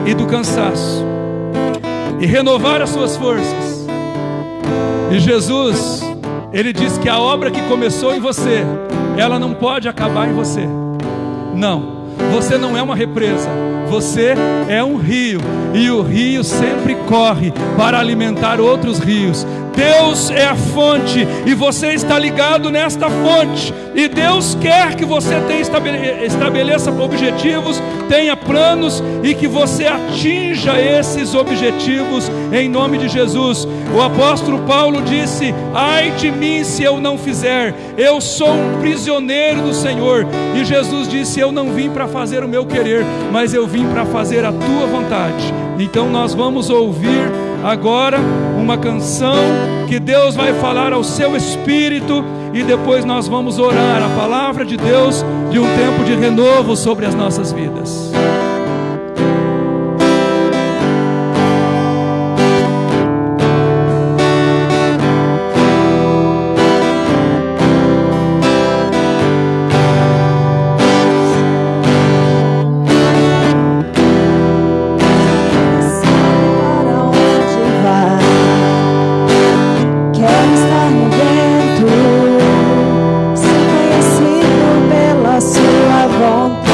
e do cansaço, e renovar as suas forças. E Jesus, ele diz que a obra que começou em você, ela não pode acabar em você. Não, você não é uma represa, você é um rio, e o rio sempre corre para alimentar outros rios. Deus é a fonte, e você está ligado nesta fonte, e Deus quer que você estabeleça objetivos, tenha planos, e que você atinja esses objetivos em nome de Jesus. O apóstolo Paulo disse: ai de mim se eu não fizer, eu sou um prisioneiro do Senhor. E Jesus disse: eu não vim para fazer o meu querer, mas eu vim para fazer a tua vontade. Então nós vamos ouvir agora uma canção que Deus vai falar ao seu espírito, e depois nós vamos orar a palavra de Deus de um tempo de renovo sobre as nossas vidas.
Sua vontade.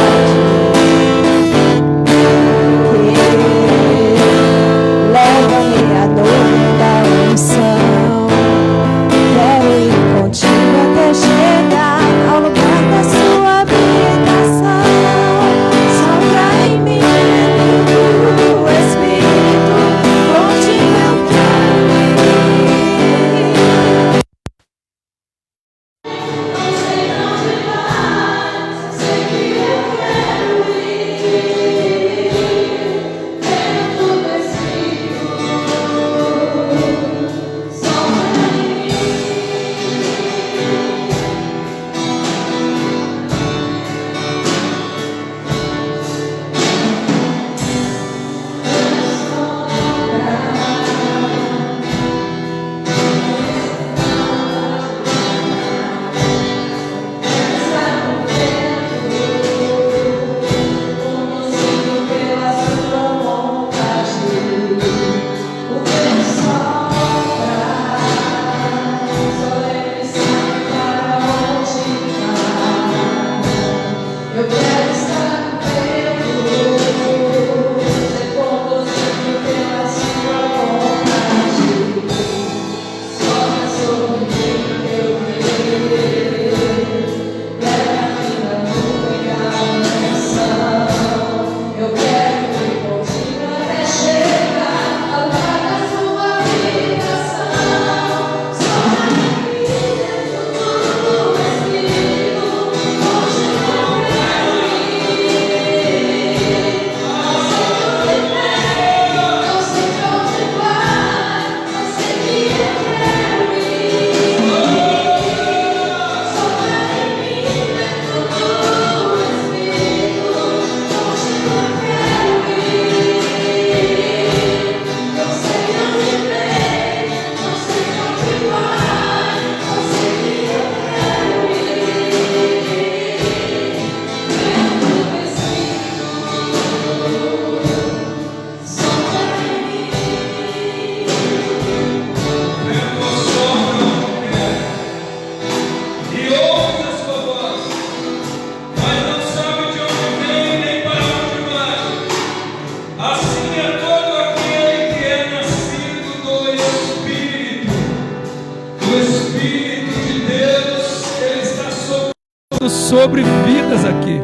sobre vidas aqui.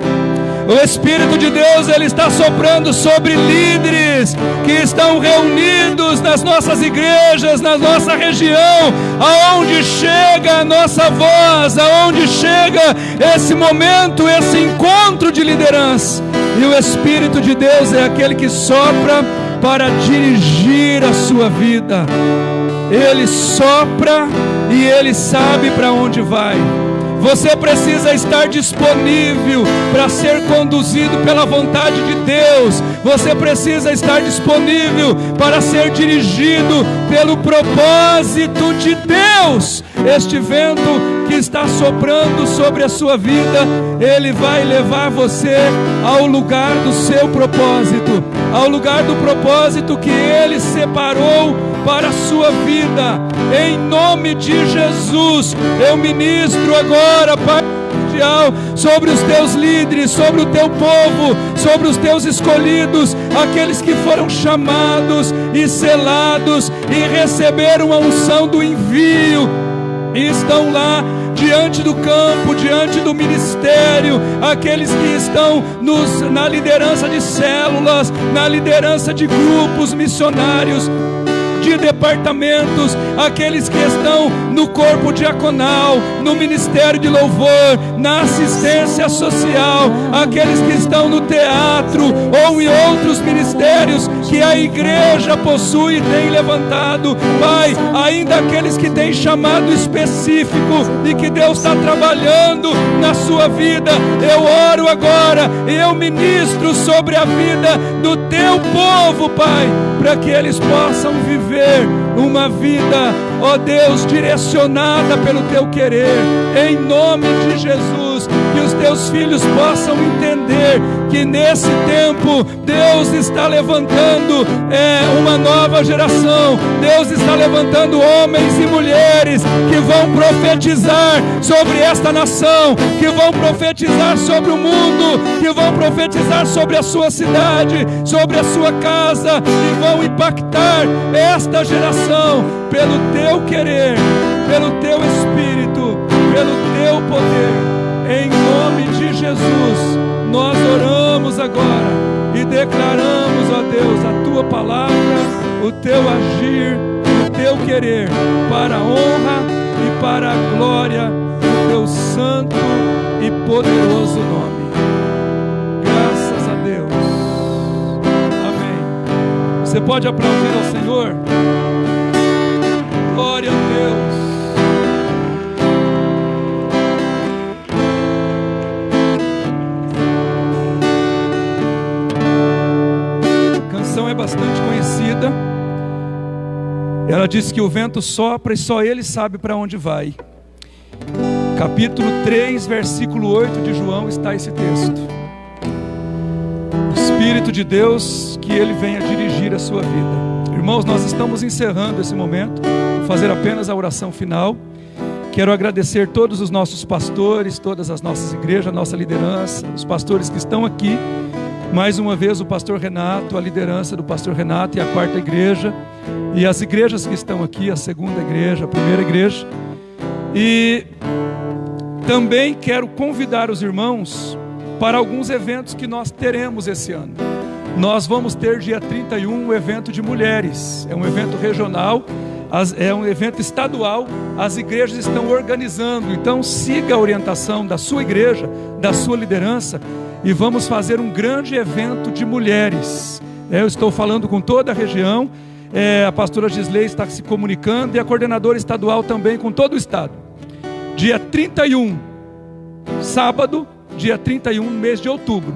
O Espírito de Deus, Ele está soprando sobre líderes que estão reunidos nas nossas igrejas, na nossa região, aonde chega a nossa voz, aonde chega esse momento, esse encontro de liderança. E o Espírito de Deus é aquele que sopra para dirigir a sua vida. Ele sopra e Ele sabe para onde vai. Você precisa estar disponível para ser conduzido pela vontade de Deus. Você precisa estar disponível para ser dirigido pelo propósito de Deus. Este vento que está soprando sobre a sua vida, ele vai levar você ao lugar do seu propósito, ao lugar do propósito que Ele separou para a sua vida. Em nome de Jesus, eu ministro agora, Pai celestial, sobre os teus líderes, sobre o teu povo, sobre os teus escolhidos, aqueles que foram chamados e selados e receberam a unção do envio e estão lá diante do campo, diante do ministério, aqueles que estão na liderança de células, na liderança de grupos missionários, de departamentos, aqueles que estão no corpo diaconal, no ministério de louvor, na assistência social, aqueles que estão no teatro ou em outros ministérios que a igreja possui e tem levantado. Pai, ainda aqueles que têm chamado específico e que Deus está trabalhando na sua vida, eu oro agora e eu ministro sobre a vida do teu povo, Pai, para que eles possam viver uma vida, ó Deus, direcionada pelo teu querer, em nome de Jesus. Que os teus filhos possam entender que nesse tempo Deus está levantando uma nova geração. Deus está levantando homens e mulheres que vão profetizar sobre esta nação, que vão profetizar sobre o mundo, que vão profetizar sobre a sua cidade, sobre a sua casa, e vão impactar esta geração pelo teu querer, pelo teu Espírito, pelo teu poder. Em nome de Jesus, nós oramos agora e declaramos, ó Deus, a tua palavra, o teu agir, o teu querer, para a honra e para a glória do teu santo e poderoso nome. Graças a Deus. Amém. Você pode aplaudir ao Senhor? Glória a Deus. É bastante conhecida. Ela diz que o vento sopra e só ele sabe para onde vai. Capítulo 3, versículo 8 de João está esse texto. O Espírito de Deus, que ele venha dirigir a sua vida. Irmãos, nós estamos encerrando esse momento. Vou fazer apenas a oração final. Quero agradecer todos os nossos pastores, todas as nossas igrejas, a nossa liderança, os pastores que estão aqui. Mais uma vez o pastor Renato, a liderança do pastor Renato e a quarta igreja, e as igrejas que estão aqui, a segunda igreja, a primeira igreja. E também quero convidar os irmãos para alguns eventos que nós teremos esse ano. Nós vamos ter dia 31 um evento de mulheres, é um evento regional, é um evento estadual, as igrejas estão organizando, então siga a orientação da sua igreja, da sua liderança, e vamos fazer um grande evento de mulheres. Eu estou falando com toda a região, a pastora Gisley está se comunicando e a coordenadora estadual também com todo o estado. Dia 31, sábado, dia 31, mês de outubro.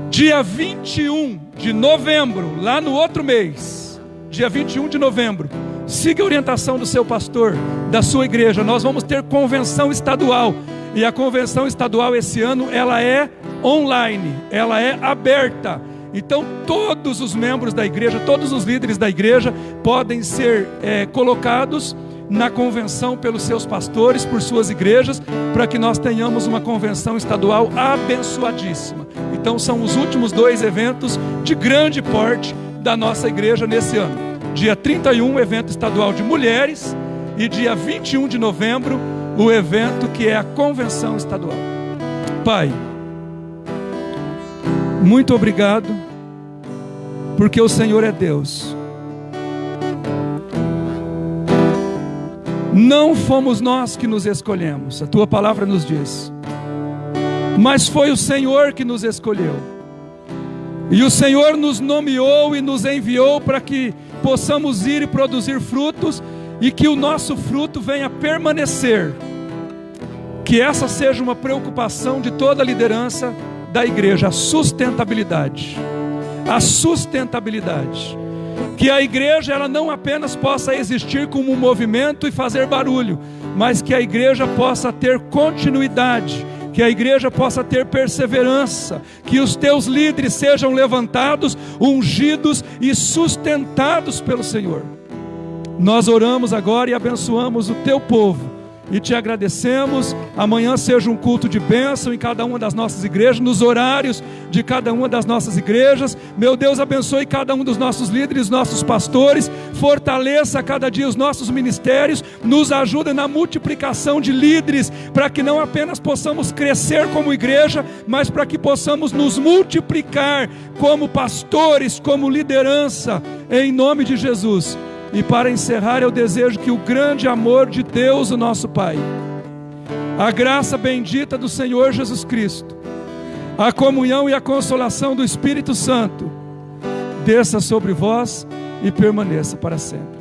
Dia 21 de novembro, lá no outro mês, dia 21 de novembro, siga a orientação do seu pastor, da sua igreja. Nós vamos ter convenção estadual. E a convenção estadual esse ano, ela é online, ela é aberta. Então todos os membros da igreja, todos os líderes da igreja podem ser colocados na convenção pelos seus pastores, por suas igrejas, para que nós tenhamos uma convenção estadual abençoadíssima. Então são os últimos 2 eventos de grande porte da nossa igreja nesse ano. Dia 31, evento estadual de mulheres, e dia 21 de novembro, o evento que é a convenção estadual. Pai, muito obrigado, porque o Senhor é Deus. Não fomos nós que nos escolhemos, a Tua palavra nos diz, mas foi o Senhor que nos escolheu. E o Senhor nos nomeou e nos enviou para que possamos ir e produzir frutos, e que o nosso fruto venha permanecer. Que essa seja uma preocupação de toda a liderança da igreja, a sustentabilidade. A sustentabilidade. Que a igreja ela não apenas possa existir como um movimento e fazer barulho, mas que a igreja possa ter continuidade, que a igreja possa ter perseverança, que os teus líderes sejam levantados, ungidos e sustentados pelo Senhor. Nós oramos agora e abençoamos o teu povo e te agradecemos. Amanhã seja um culto de bênção em cada uma das nossas igrejas, nos horários de cada uma das nossas igrejas. Meu Deus, abençoe cada um dos nossos líderes, nossos pastores, fortaleça a cada dia os nossos ministérios, nos ajuda na multiplicação de líderes, para que não apenas possamos crescer como igreja, mas para que possamos nos multiplicar como pastores, como liderança, em nome de Jesus. E para encerrar, eu desejo que o grande amor de Deus, o nosso Pai, a graça bendita do Senhor Jesus Cristo, a comunhão e a consolação do Espírito Santo, desça sobre vós e permaneça para sempre.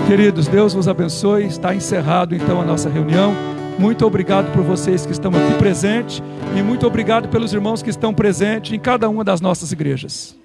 Queridos, Deus vos abençoe. Está encerrado então a nossa reunião. Muito obrigado por vocês que estão aqui presentes, e muito obrigado pelos irmãos que estão presentes em cada uma das nossas igrejas.